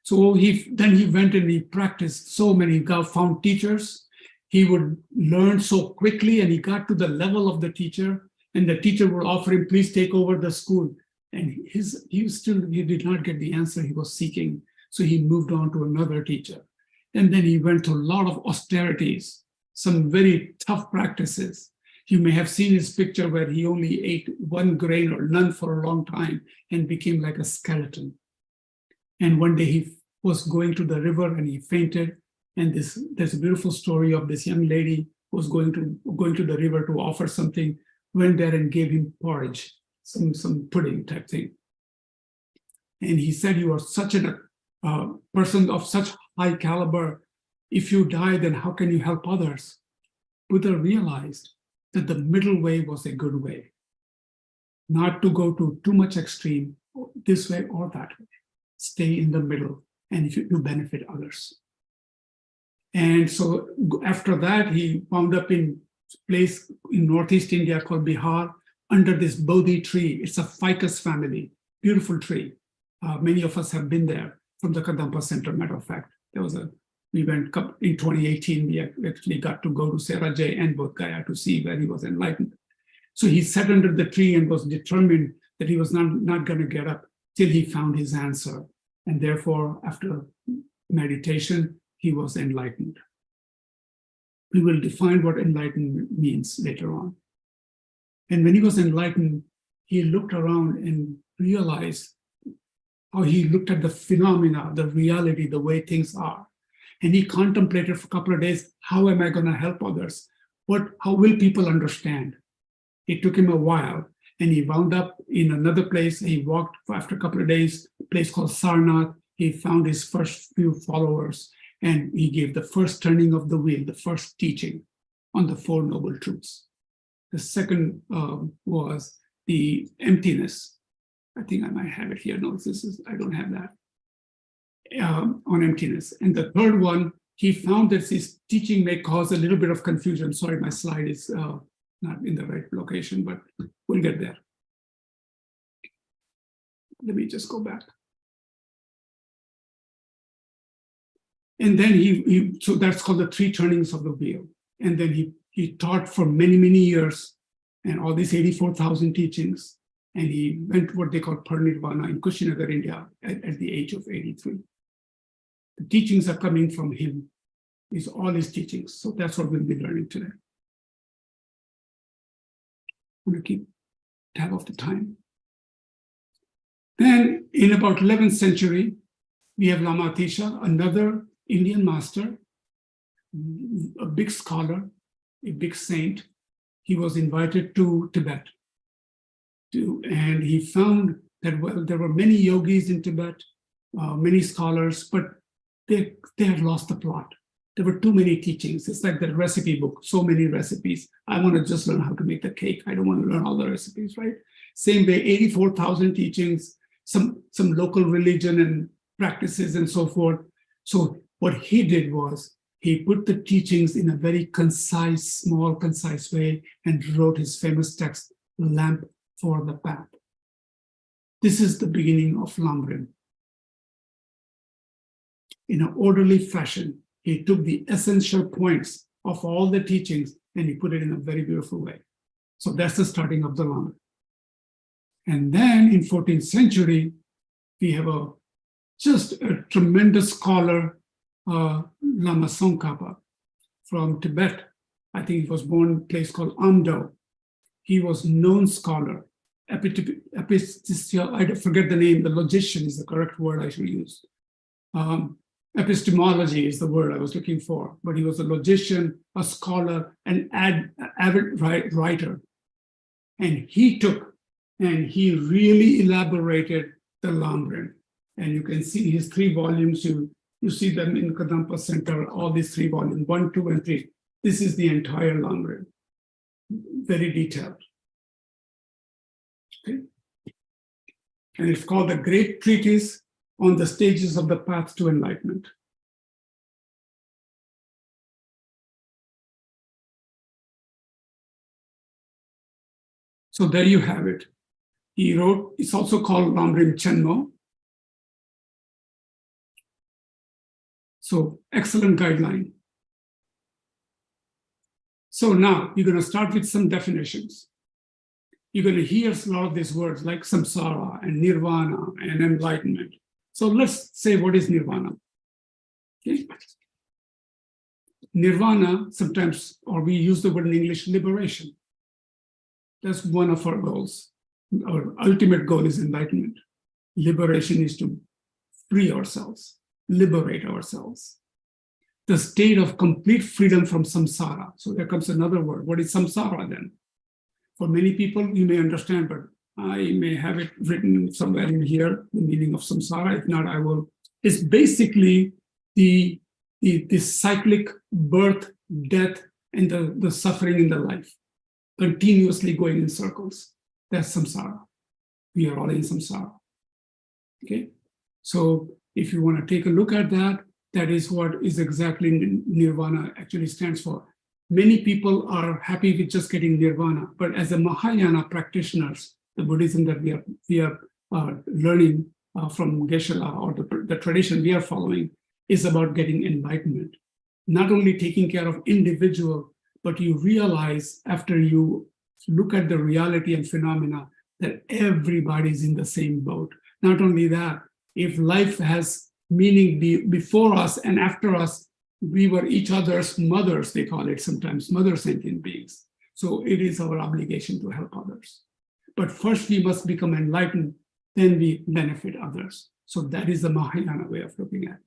Speaker 1: So then he went and he practiced so many, found teachers. He would learn so quickly, and he got to the level of the teacher, and the teacher would offer him, please take over the school. And he did not get the answer he was seeking. So he moved on to another teacher. And then he went to a lot of austerities, some very tough practices. You may have seen his picture where he only ate one grain or none for a long time and became like a skeleton. And one day he was going to the river and he fainted. And there's a beautiful story of this young lady who was going to the river to offer something, went there and gave him porridge, some pudding type thing. And he said, you are such a person of such high caliber. If you die, then how can you help others? Buddha realized that the middle way was a good way, not to go to too much extreme, this way or that way. Stay in the middle, and if you benefit others. And so after that, he wound up in a place in Northeast India called Bihar, under this Bodhi tree. It's a ficus family, beautiful tree. Many of us have been there from the Kadampa Center, matter of fact. We went in 2018, we actually got to go to Serajay and Bodh Gaya to see where he was enlightened. So he sat under the tree and was determined that he was not going to get up till he found his answer. And therefore, after meditation, he was enlightened. We will define what enlightenment means later on. And when he was enlightened, he looked around and realized how he looked at the phenomena, the reality, the way things are. And he contemplated for a couple of days, how am I going to help others? How will people understand? It took him a while, and he wound up in another place. He walked after a couple of days, a place called Sarnath. He found his first few followers, and he gave the first turning of the wheel, the first teaching on the Four Noble Truths. The second was the emptiness. I think I might have it here. No, I don't have that. On emptiness. And the third one, he found that his teaching may cause a little bit of confusion. Sorry, my slide is not in the right location, but we'll get there. Let me just go back. And then so that's called the three turnings of the wheel. And then he taught for many, many years, and all these 84,000 teachings. And he went what they call Parinirvana in Kushinagar, India, at the age of 83. The teachings are coming from him. It's all his teachings. So that's what we'll be learning today. I'm going to keep tab of the time. Then in about 11th century, we have Lama Atisha, another Indian master, a big scholar, a big saint. He was invited to Tibet. And he found that, well, there were many yogis in Tibet, many scholars, but they had lost the plot. There were too many teachings. It's like the recipe book, so many recipes. I want to just learn how to make the cake. I don't want to learn all the recipes, right? Same way, 84,000 teachings, some local religion and practices and so forth. So what he did was he put the teachings in a very concise, small, concise way and wrote his famous text, Lamp for the Path. This is the beginning of Lamrim. In an orderly fashion, he took the essential points of all the teachings and he put it in a very beautiful way. So that's the starting of the Lamrim. And then in 14th century, we have just a tremendous scholar, Lama Tsongkhapa from Tibet. I think he was born in a place called Amdo. He was known scholar, I forget the name, the logician is the correct word I should use. Epistemology is the word I was looking for, but he was a logician, a scholar, an avid writer. And he took and he really elaborated the Lamrim. And you can see his 3 volumes, you see them in Kadampa Center, all these 3 volumes, 1, 2, and 3. This is the entire Lamrim, very detailed. Okay. And it's called the Great Treatise on the Stages of the Path to Enlightenment. So there you have it. He wrote, it's also called Lamrim Chenmo. So excellent guideline. So now you're going to start with some definitions. You're going to hear a lot of these words like samsara and nirvana and enlightenment. So let's say, what is nirvana? Okay. Nirvana, sometimes, or we use the word in English, liberation. That's one of our goals. Our ultimate goal is enlightenment. Liberation is to free ourselves, liberate ourselves. The state of complete freedom from samsara. So there comes another word. What is samsara then? For many people, you may understand, but I may have it written somewhere in here, the meaning of samsara. If not, I will. It's basically the cyclic birth, death, and the suffering in the life, continuously going in circles. That's samsara. We are all in samsara. Okay? So if you want to take a look at that, that is what is exactly nirvana actually stands for. Many people are happy with just getting nirvana, but as a Mahayana practitioners, the Buddhism that we are learning from Geshe-la, or the tradition we are following, is about getting enlightenment. Not only taking care of individual, but you realize after you look at the reality and phenomena that everybody's in the same boat. Not only that, if life has meaning before us and after us, we were each other's mothers, they call it sometimes, mother sentient beings. So it is our obligation to help others. But first we must become enlightened, then we benefit others. So that is the Mahayana way of looking at it.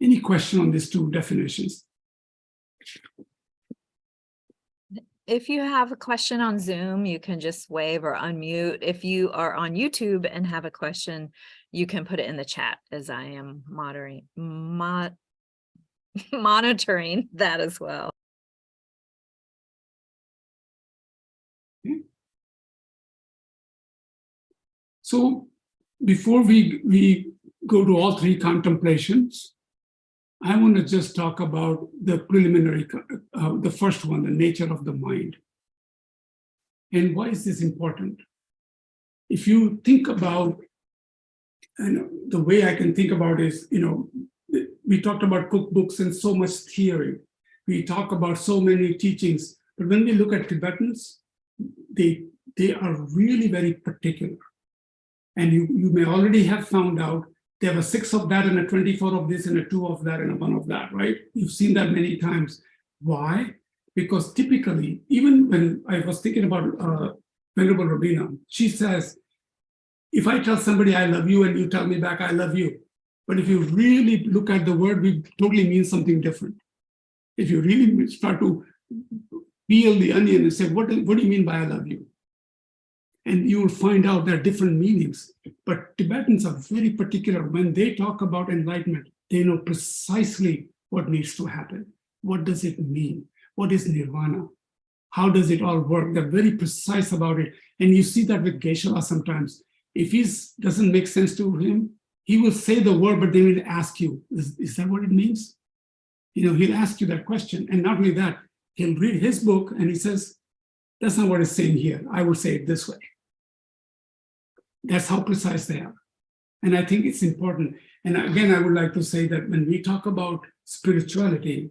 Speaker 1: Any question on these 2 definitions?
Speaker 2: If you have a question on Zoom, you can just wave or unmute. If you are on YouTube and have a question, you can put it in the chat, as I am monitoring that as well.
Speaker 1: Okay. So before we go to all 3 contemplations, I want to just talk about the preliminary, the first one, the nature of the mind. And why is this important? If you think about, and the way I can think about is, we talked about cookbooks and so much theory. We talk about so many teachings, but when we look at Tibetans, they are really very particular. And you may already have found out There were 6 of that and a 24 of this and a 2 of that and a 1 of that, right? You've seen that many times. Why? Because typically, even when I was thinking about Venerable Robina, she says, if I tell somebody I love you and you tell me back I love you, but if you really look at the word, we totally mean something different. If you really start to peel the onion and say, what do you mean by I love you? And you will find out there are different meanings. But Tibetans are very particular. When they talk about enlightenment, they know precisely what needs to happen. What does it mean? What is nirvana? How does it all work? They're very precise about it. And you see that with Geshe-la sometimes. If it doesn't make sense to him, he will say the word, but they will ask you, is that what it means? You know, he'll ask you that question. And not only that, he'll read his book and he says, that's not what it's saying here. I will say it this way. That's how precise they are. And I think it's important. And again, I would like to say that when we talk about spirituality,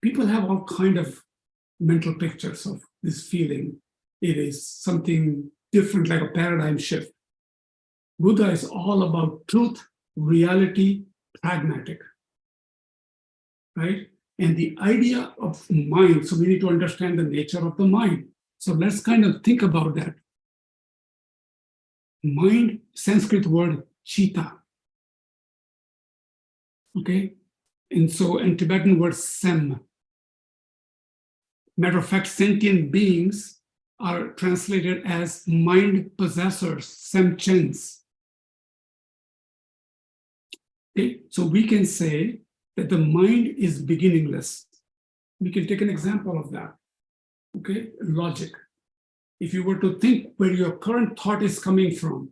Speaker 1: people have all kind of mental pictures of this feeling. It is something different, like a paradigm shift. Buddha is all about truth, reality, pragmatic, right? And the idea of mind, so we need to understand the nature of the mind. So let's kind of think about that. Mind, Sanskrit word, chitta. Okay? And so in Tibetan word, sem. Matter of fact, sentient beings are translated as mind possessors, semchens. Okay? So we can say that the mind is beginningless. We can take an example of that. Okay? Logic. If you were to think where your current thought is coming from,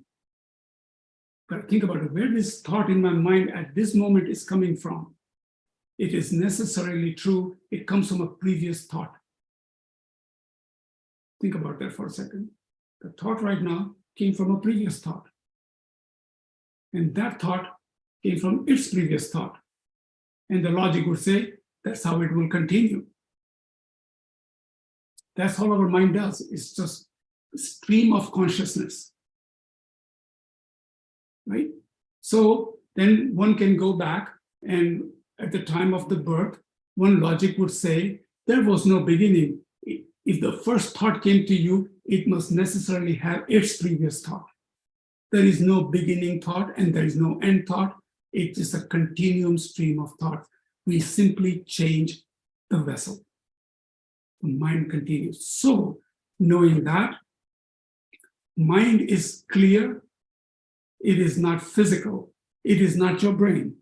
Speaker 1: think about it, where this thought in my mind at this moment is coming from, it is necessarily true, it comes from a previous thought. Think about that for a second. The thought right now came from a previous thought. And that thought came from its previous thought. And the logic would say, that's how it will continue. That's all our mind does. It's just a stream of consciousness, right? So then one can go back, and at the time of the birth, one logic would say, there was no beginning. If the first thought came to you, it must necessarily have its previous thought. There is no beginning thought and there is no end thought. It is a continuum stream of thought. We simply change the vessel. The mind continues. So, knowing that, mind is clear, it is not physical, it is not your brain.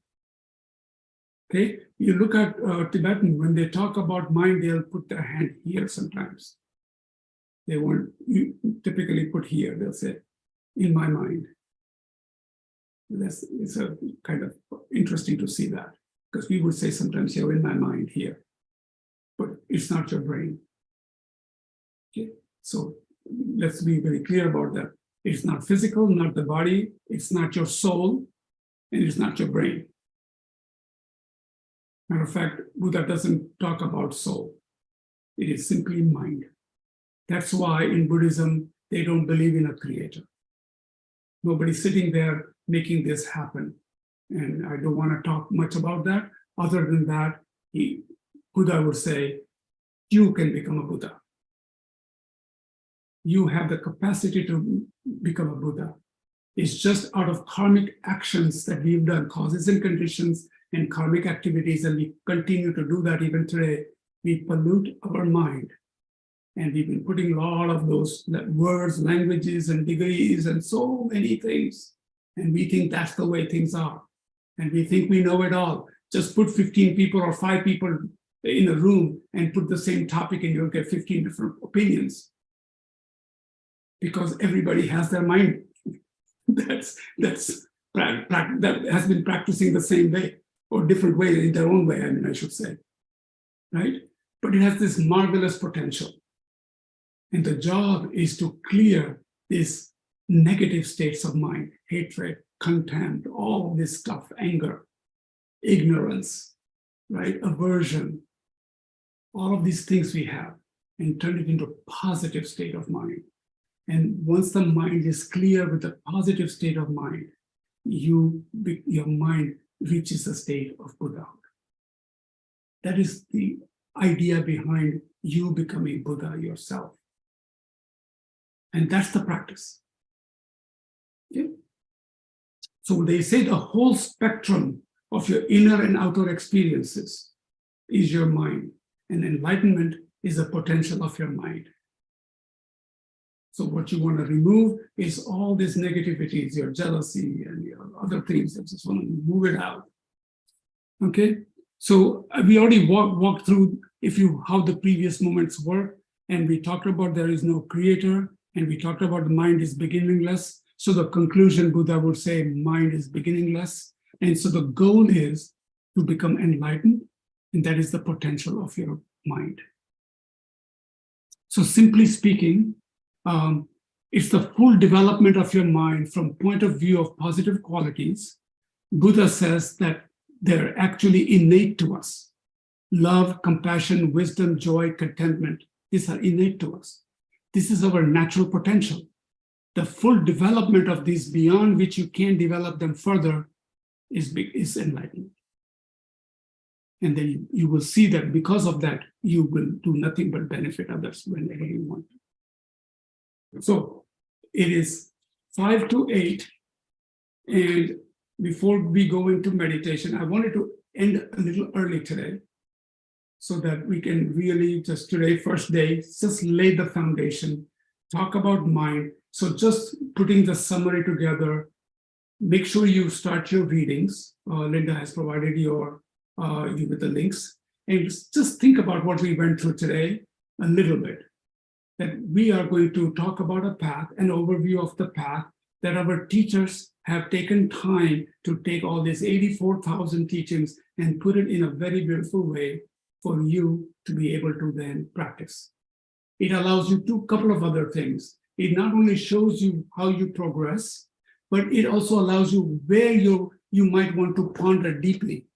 Speaker 1: Okay, you look at Tibetan, when they talk about mind, they'll put their hand here sometimes. They won't typically put here, they'll say, in my mind. It's a kind of interesting to see that, because we would say sometimes, you're in my mind here. But it's not your brain. Okay, so let's be very clear about that. It's not physical, not the body, it's not your soul, and it's not your brain. Matter of fact, Buddha doesn't talk about soul. It is simply mind. That's why in Buddhism, they don't believe in a creator. Nobody's sitting there making this happen. And I don't want to talk much about that. Other than that, Buddha would say, you can become a Buddha. You have the capacity to become a Buddha. It's just out of karmic actions that we've done, causes and conditions and karmic activities, and we continue to do that even today. We pollute our mind. And we've been putting a lot of those words, languages, and degrees, and so many things. And we think that's the way things are. And we think we know it all. Just put 15 people or 5 people in a room and put the same topic and you'll get 15 different opinions. Because everybody has their mind that has been practicing the same way or different way, in their own way, I should say, right? But it has this marvelous potential. And the job is to clear these negative states of mind, hatred, contempt, all this stuff, anger, ignorance, right? Aversion, all of these things we have, and turn it into a positive state of mind. And once the mind is clear with a positive state of mind, your mind reaches a state of Buddha. That is the idea behind you becoming Buddha yourself. And that's the practice. Okay? So they say the whole spectrum of your inner and outer experiences is your mind, and enlightenment is the potential of your mind. So what you want to remove is all these negativities, your jealousy and your other things. I just want to move it out. Okay, so we already walked through how the previous moments work, and we talked about there is no creator, and we talked about the mind is beginningless. So the conclusion, Buddha would say, mind is beginningless. And so the goal is to become enlightened, and that is the potential of your mind. So simply speaking, it's the full development of your mind from point of view of positive qualities. Buddha says that they're actually innate to us. Love, compassion, wisdom, joy, contentment, these are innate to us. This is our natural potential. The full development of these beyond which you can develop them further is enlightenment. And then you will see that because of that, you will do nothing but benefit others whenever you want. So it is 5 to 8. And before we go into meditation, I wanted to end a little early today so that we can really just today, first day, just lay the foundation, talk about mind. So just putting the summary together, make sure you start your readings. Linda has provided you with the links. And just think about what we went through today a little bit. That we are going to talk about a path, an overview of the path that our teachers have taken time to take all these 84,000 teachings and put it in a very beautiful way for you to be able to then practice. It allows you to couple of other things. It not only shows you how you progress, but it also allows you where you might want to ponder deeply.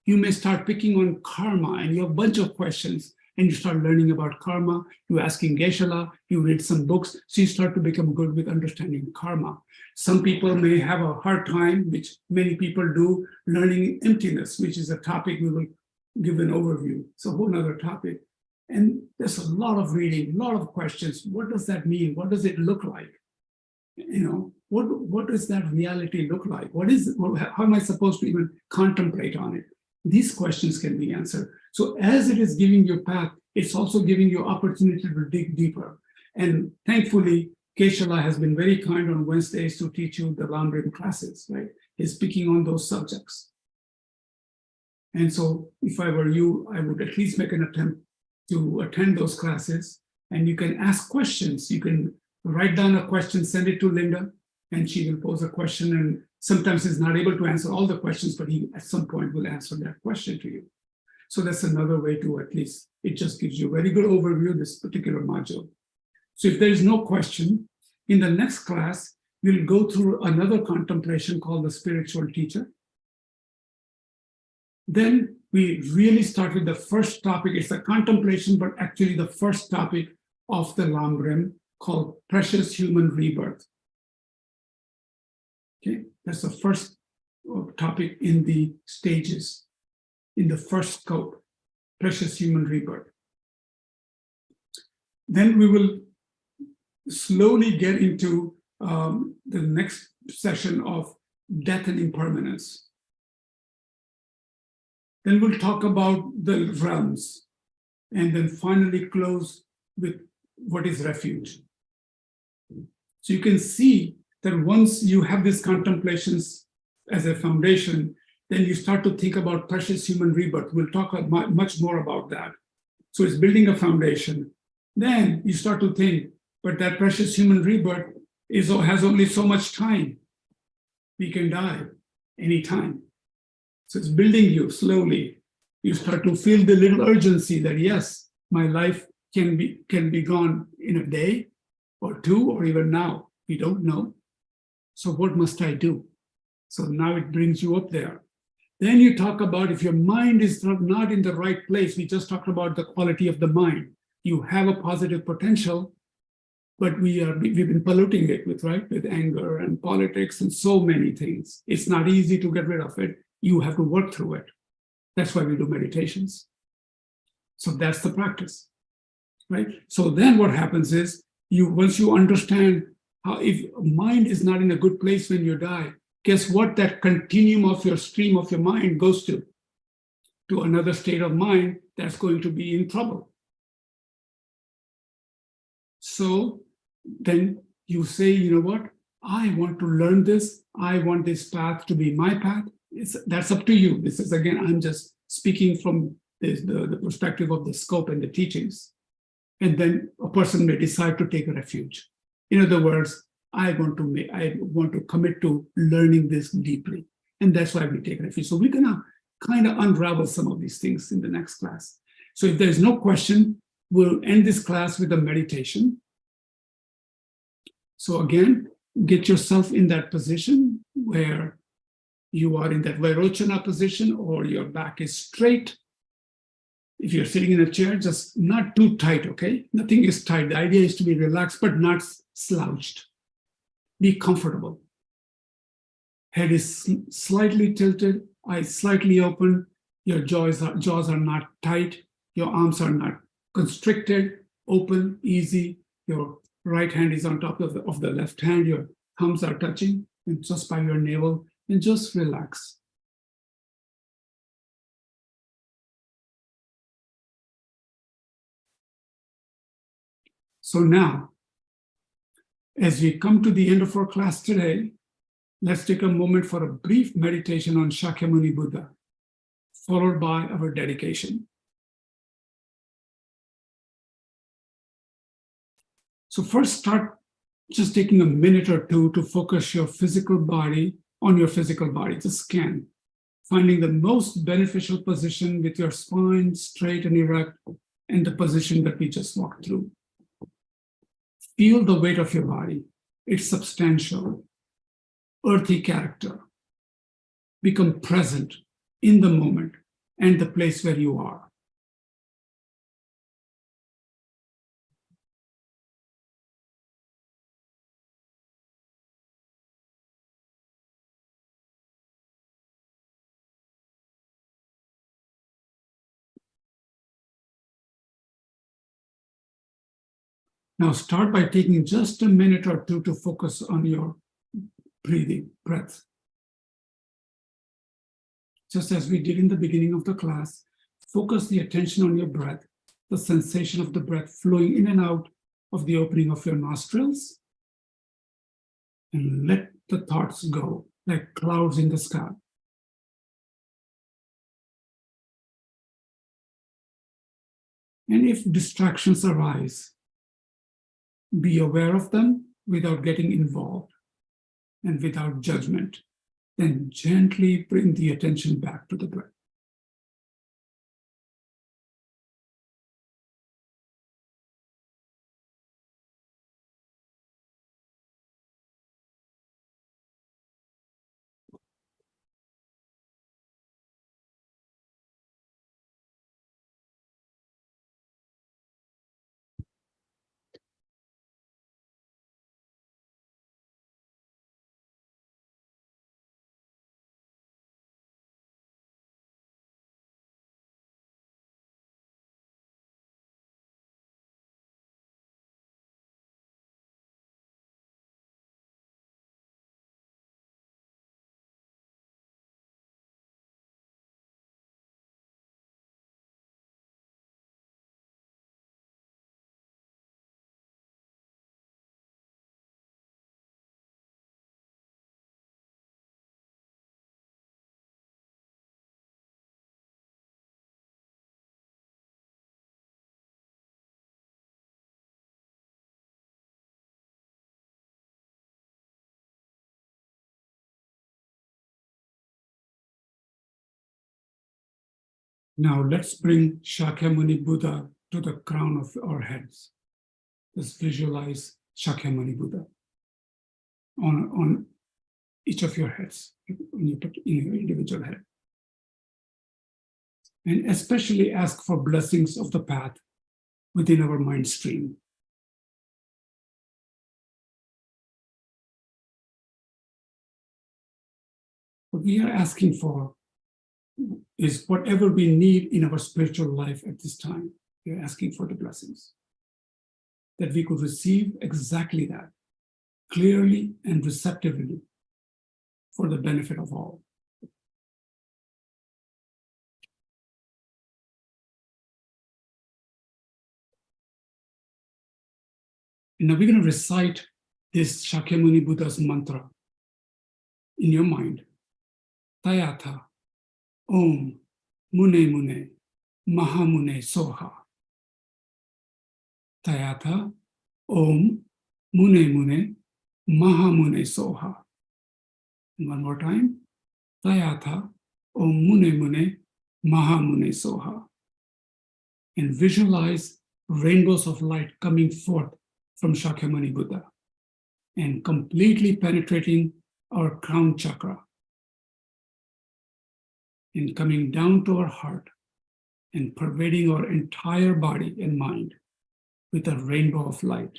Speaker 1: You may start picking on karma and you have a bunch of questions and you start learning about karma, you're asking Geshe-la, you read some books, so you start to become good with understanding karma. Some people may have a hard time, which many people do, learning emptiness, which is a topic we will give an overview. It's a whole other topic. And there's a lot of reading, a lot of questions. What does that mean? What does it look like? What does that reality look like? How am I supposed to even contemplate on it? These questions can be answered. So as it is giving you a path, it's also giving you opportunity to dig deeper. And thankfully, Geshe-la has been very kind on Wednesdays to teach you the Lamrim classes, right? He's picking on those subjects. And so if I were you, I would at least make an attempt to attend those classes, and you can ask questions. You can write down a question, send it to Linda, and she will pose a question. And sometimes he's not able to answer all the questions, but he at some point will answer that question to you. So that's another way to at least, it just gives you a very good overview of this particular module. So if there is no question, in the next class, we'll go through another contemplation called the spiritual teacher. Then we really start with the first topic. It's a contemplation, but actually the first topic of the Lamrim called precious human rebirth. Okay, that's the first topic in the stages, in the first scope, precious human rebirth. Then we will slowly get into the next session of death and impermanence. Then we'll talk about the realms, and then finally close with what is refuge. So you can see that once you have these contemplations as a foundation, then you start to think about precious human rebirth. We'll talk much more about that. So it's building a foundation. Then you start to think, but that precious human rebirth has only so much time. We can die anytime. So it's building you slowly. You start to feel the little urgency that yes, my life can be gone in a day or two or even now. We don't know. So what must I do? So now it brings you up there. Then you talk about if your mind is not in the right place, we just talked about the quality of the mind. You have a positive potential, but we've been polluting it with anger and politics and so many things. It's not easy to get rid of it. You have to work through it. That's why we do meditations. So that's the practice, right? So then what happens is, once you understand how, if mind is not in a good place when you die, guess what? That continuum of your stream of your mind goes to another state of mind that's going to be in trouble. So then you say, you know what? I want to learn this. I want this path to be my path. That's up to you. This is, again, I'm just speaking from the perspective of the scope and the teachings. And then a person may decide to take a refuge. In other words, I want to commit to learning this deeply. And that's why we take refuge. So we're going to kind of unravel some of these things in the next class. So if there's no question, we'll end this class with a meditation. So again, get yourself in that position where you are in that Vairochana position, or your back is straight. If you're sitting in a chair, just not too tight, okay? Nothing is tight. The idea is to be relaxed, but not slouched. Be comfortable. Head is slightly tilted, eyes slightly open. Your jaws are not tight. Your arms are not constricted, open, easy. Your right hand is on top of the left hand. Your thumbs are touching, and just by your navel, and just relax. So now, as we come to the end of our class today, let's take a moment for a brief meditation on Shakyamuni Buddha, followed by our dedication. So first, start just taking a minute or two to focus your physical body on your physical body. Just scan, finding the most beneficial position with your spine straight and erect, and the position that we just walked through. Feel the weight of your body. It's substantial, earthy character. Become present in the moment and the place where you are. Now start by taking just a minute or two to focus on your breath. Just as we did in the beginning of the class, focus the attention on your breath, the sensation of the breath flowing in and out of the opening of your nostrils, and let the thoughts go like clouds in the sky. And if distractions arise, be aware of them without getting involved and without judgment. Then gently bring the attention back to the breath. Now let's bring Shakyamuni Buddha to the crown of our heads. Just visualize Shakyamuni Buddha on each of your heads, in your individual head. And especially ask for blessings of the path within our mind stream. What we are asking for is whatever we need in our spiritual life at this time. We are asking for the blessings, that we could receive exactly that, clearly and receptively, for the benefit of all. And now we're going to recite this Shakyamuni Buddha's mantra in your mind. Tayatha Om Mune Mune Mahamune Soha. Tayatha Om Mune Mune Mahamune Soha. And one more time. Tayatha Om Mune Mune Mahamune Soha. And visualize rainbows of light coming forth from Shakyamuni Buddha and completely penetrating our crown chakra and coming down to our heart and pervading our entire body and mind with a rainbow of light.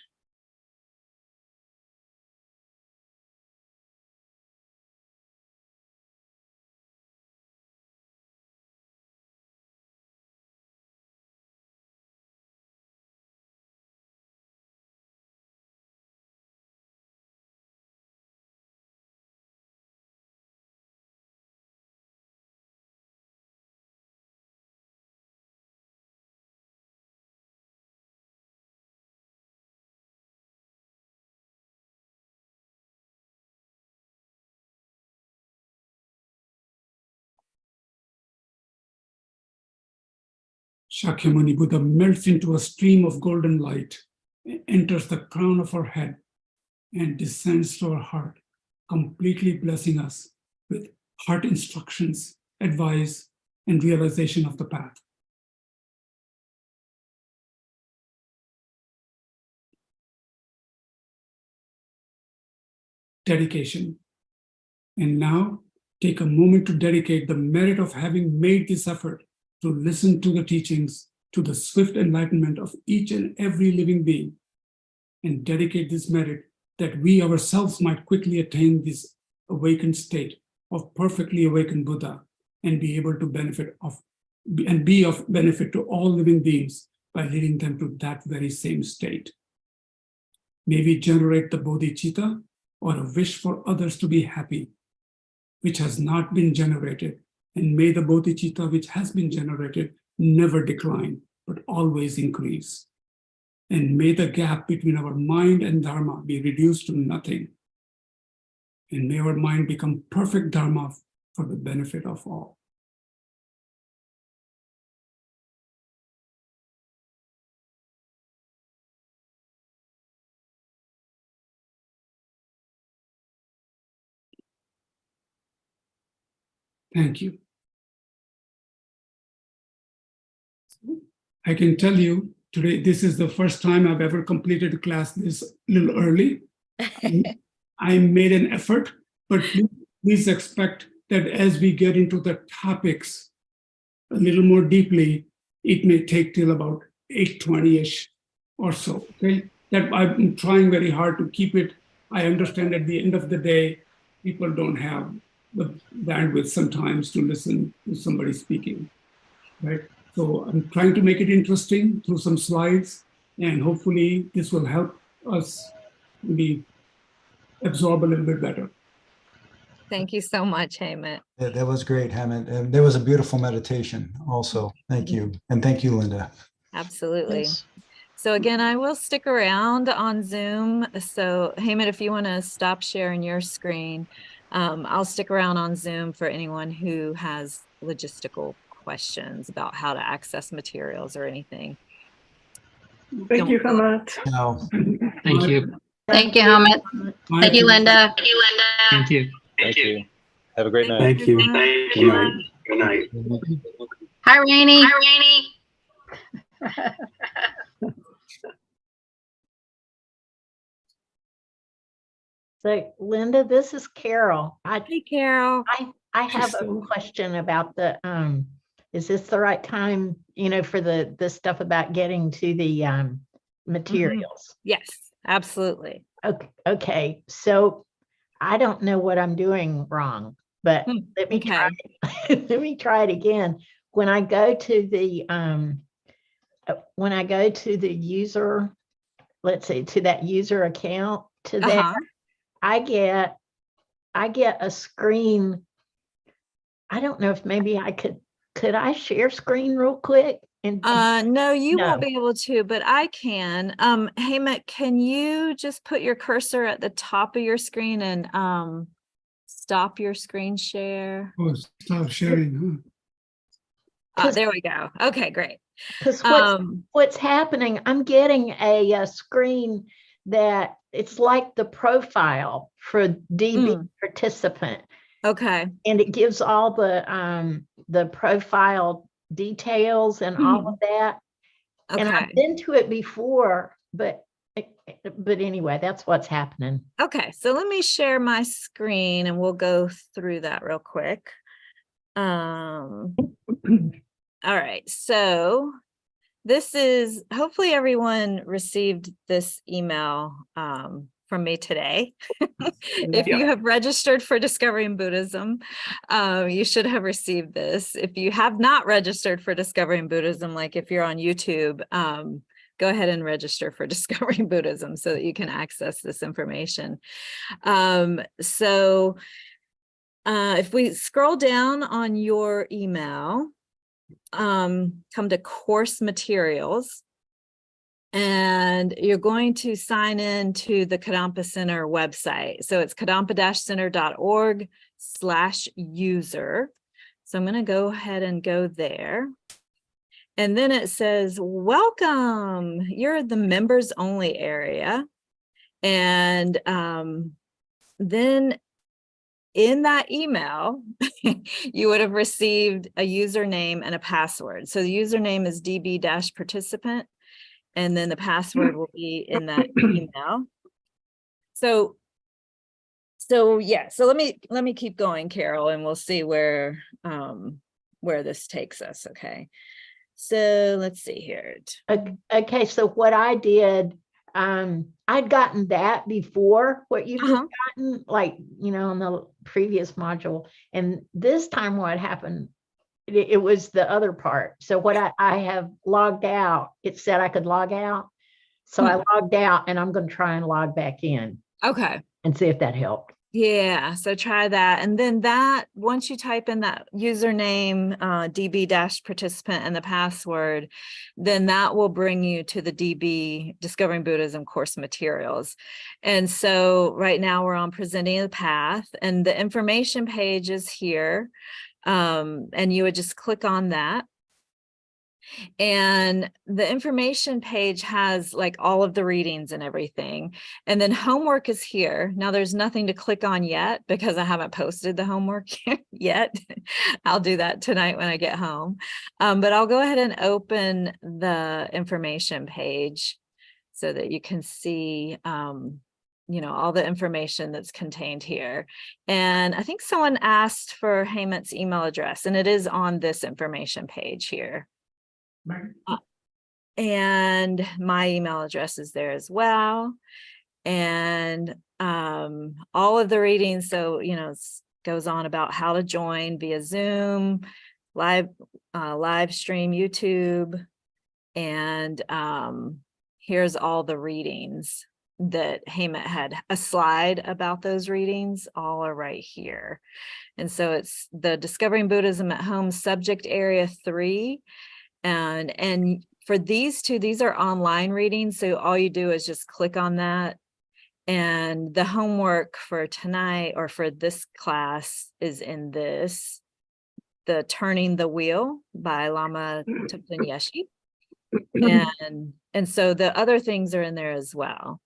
Speaker 1: Shakyamuni Buddha melts into a stream of golden light, enters the crown of our head, and descends to our heart, completely blessing us with heart instructions, advice, and realization of the path. Dedication. And now, take a moment to dedicate the merit of having made this effort to listen to the teachings, to the swift enlightenment of each and every living being, and dedicate this merit that we ourselves might quickly attain this awakened state of perfectly awakened Buddha and be able to benefit of and be of benefit to all living beings by leading them to that very same state. May we generate the bodhicitta or a wish for others to be happy, which has not been generated, and may the bodhicitta which has been generated never decline, but always increase. And may the gap between our mind and Dharma be reduced to nothing. And may our mind become perfect Dharma for the benefit of all. Thank you. I can tell you today, this is the first time I've ever completed a class this little early. I made an effort, but please expect that as we get into the topics a little more deeply, it may take till about 8:20-ish or so, okay? That I'm trying very hard to keep it. I understand at the end of the day, people don't have the bandwidth sometimes to listen to somebody speaking, right? So I'm trying to make it interesting through some slides, and hopefully this will help us maybe absorb a little bit better.
Speaker 2: Thank you so much, Hemant.
Speaker 7: That was great, Hemant. And there was a beautiful meditation also. Thank you. And thank you, Linda.
Speaker 2: Absolutely.
Speaker 3: Yes.
Speaker 2: So again, I will stick around on Zoom. So Hemant, if you want to stop sharing your screen, I'll stick around on Zoom for anyone who has logistical questions about how to access materials or anything.
Speaker 6: Thank you, Hemant.
Speaker 7: Now,
Speaker 8: Thank you.
Speaker 9: Thank you, Hemant. Thank you, Linda.
Speaker 8: Thank you.
Speaker 10: Thank you. Have a great night.
Speaker 1: Thank you. Good night.
Speaker 10: Good night.
Speaker 9: Hi, Rainey.
Speaker 11: So Linda, this is Carol.
Speaker 2: Hey, Carol.
Speaker 11: I have a question about the, is this the right time, for the stuff about getting to the materials?
Speaker 2: Yes, absolutely.
Speaker 11: Okay, so I don't know what I'm doing wrong. but let me try. Let me try it again. When I go to the user, let's see, to that user account, to there, I get a screen. I don't know if maybe I could I share screen real quick? And
Speaker 2: no, you won't
Speaker 11: No.
Speaker 2: be able to, but I can. Heymet, can you just put your cursor at the top of your screen and stop your screen share?
Speaker 1: Oh, stop sharing, huh?
Speaker 2: There we go. Okay, great.
Speaker 11: Because what's happening, I'm getting a screen that it's like the profile for DB participant.
Speaker 2: Okay.
Speaker 11: And it gives all the profile details and all of that. And I've
Speaker 2: Okay.
Speaker 11: been to it before, but anyway, that's what's happening.
Speaker 2: Okay, so let me share my screen and we'll go through that real quick. All right, so this is, hopefully everyone received this email from me today. If you have registered for Discovering Buddhism, you should have received this. If you have not registered for Discovering Buddhism, like if you're on YouTube, go ahead and register for Discovering Buddhism so that you can access this information. If we scroll down on your email, come to course materials, and you're going to sign in to the Kadampa Center website. So it's kadampa-center.org/user. So I'm going to go ahead and go there. And then it says, welcome, you're the members only area. And then in that email, you would have received a username and a password. So the username is db-participant, and then the password will be in that email. So yeah, so let me keep going, Carol, and we'll see where this takes us. Okay. So let's see here.
Speaker 11: Okay, so what I did, I'd gotten that before, what you've just gotten, like, in the previous module. And this time what happened, it was the other part. So what I have logged out, it said I could log out. So I logged out, and I'm going to try and log back in.
Speaker 2: Okay.
Speaker 11: And see if that helped.
Speaker 2: Yeah, so try that. And then once you type in that username, db-participant, and the password, then that will bring you to the DB Discovering Buddhism course materials. And so right now we're on Presenting the Path, and the information page is here. And you would just click on that. And the information page has like all of the readings and everything. And then homework is here. Now there's nothing to click on yet because I haven't posted the homework yet. I'll do that tonight when I get home. But I'll go ahead and open the information page so that you can see all the information that's contained here. And I think someone asked for Heymet's email address, and it is on this information page here. And my email address is there as well. And all of the readings, so it goes on about how to join via Zoom, live stream, YouTube, and here's all the readings that Heymet had a slide about. those readings all are right here. And so it's the Discovering Buddhism at Home subject area 3. And for these two, these are online readings. So all you do is just click on that. And the homework for tonight or for this class is in this, the Turning the Wheel by Lama Thupten Yeshi. And so the other things are in there as well.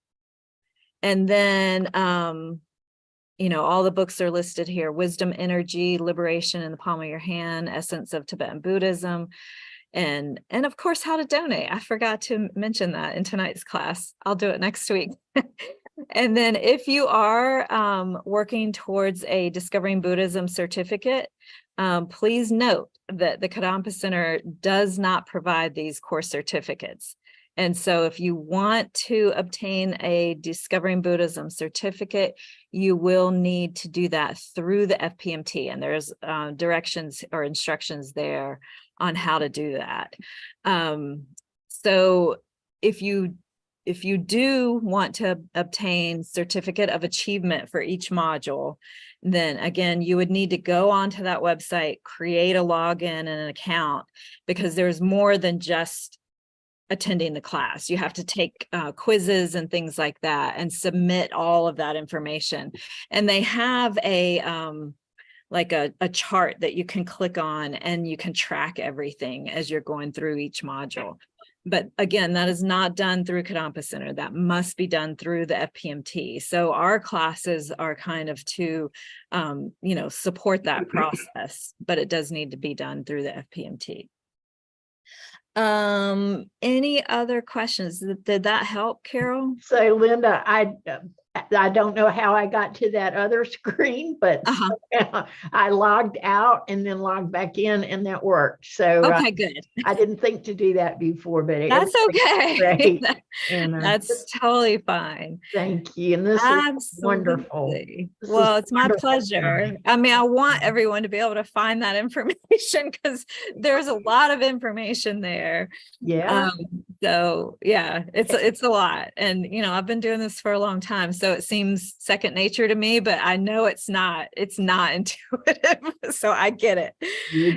Speaker 2: And then, all the books are listed here: Wisdom, Energy, Liberation in the Palm of Your Hand, Essence of Tibetan Buddhism, and of course, how to donate. I forgot to mention that in tonight's class. I'll do it next week. And then if you are working towards a Discovering Buddhism certificate, please note that the Kadampa Center does not provide these course certificates. And so if you want to obtain a Discovering Buddhism certificate, you will need to do that through the FPMT. And there's directions or instructions there on how to do that. So if you do want to obtain certificate of achievement for each module, then again, you would need to go onto that website, create a login and an account, because there's more than just attending the class. You have to take quizzes and things like that and submit all of that information. And they have a like a chart that you can click on and you can track everything as you're going through each module. But again, that is not done through Kadampa Center. That must be done through the FPMT. So our classes are kind of to, support that process, but it does need to be done through the FPMT. Any other questions? Did that help, Carol?
Speaker 11: So Linda, I don't know how I got to that other screen, but I logged out and then logged back in and that worked. So
Speaker 2: okay, good.
Speaker 11: I didn't think to do that before, but
Speaker 2: that's okay.
Speaker 11: Great. And,
Speaker 2: that's totally fine.
Speaker 11: Thank you. And this is wonderful.
Speaker 2: Well, it's my pleasure. I mean, I want everyone to be able to find that information because there's a lot of information there.
Speaker 11: Yeah.
Speaker 2: So yeah, it's a lot. And, I've been doing this for a long time. So it seems second nature to me, but I know it's not intuitive. So I get it.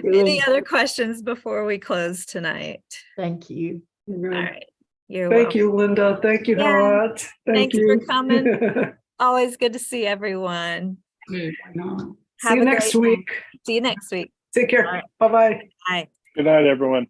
Speaker 2: Any other questions before we close tonight?
Speaker 11: Thank you.
Speaker 2: All right.
Speaker 6: Thank you, Linda. Thank you, Howard.
Speaker 2: Thanks for coming. Always good to see everyone.
Speaker 1: Okay,
Speaker 6: See you next week.
Speaker 2: See you next week.
Speaker 6: Take care.
Speaker 2: Right.
Speaker 6: Bye-bye.
Speaker 2: Bye.
Speaker 10: Good night, everyone.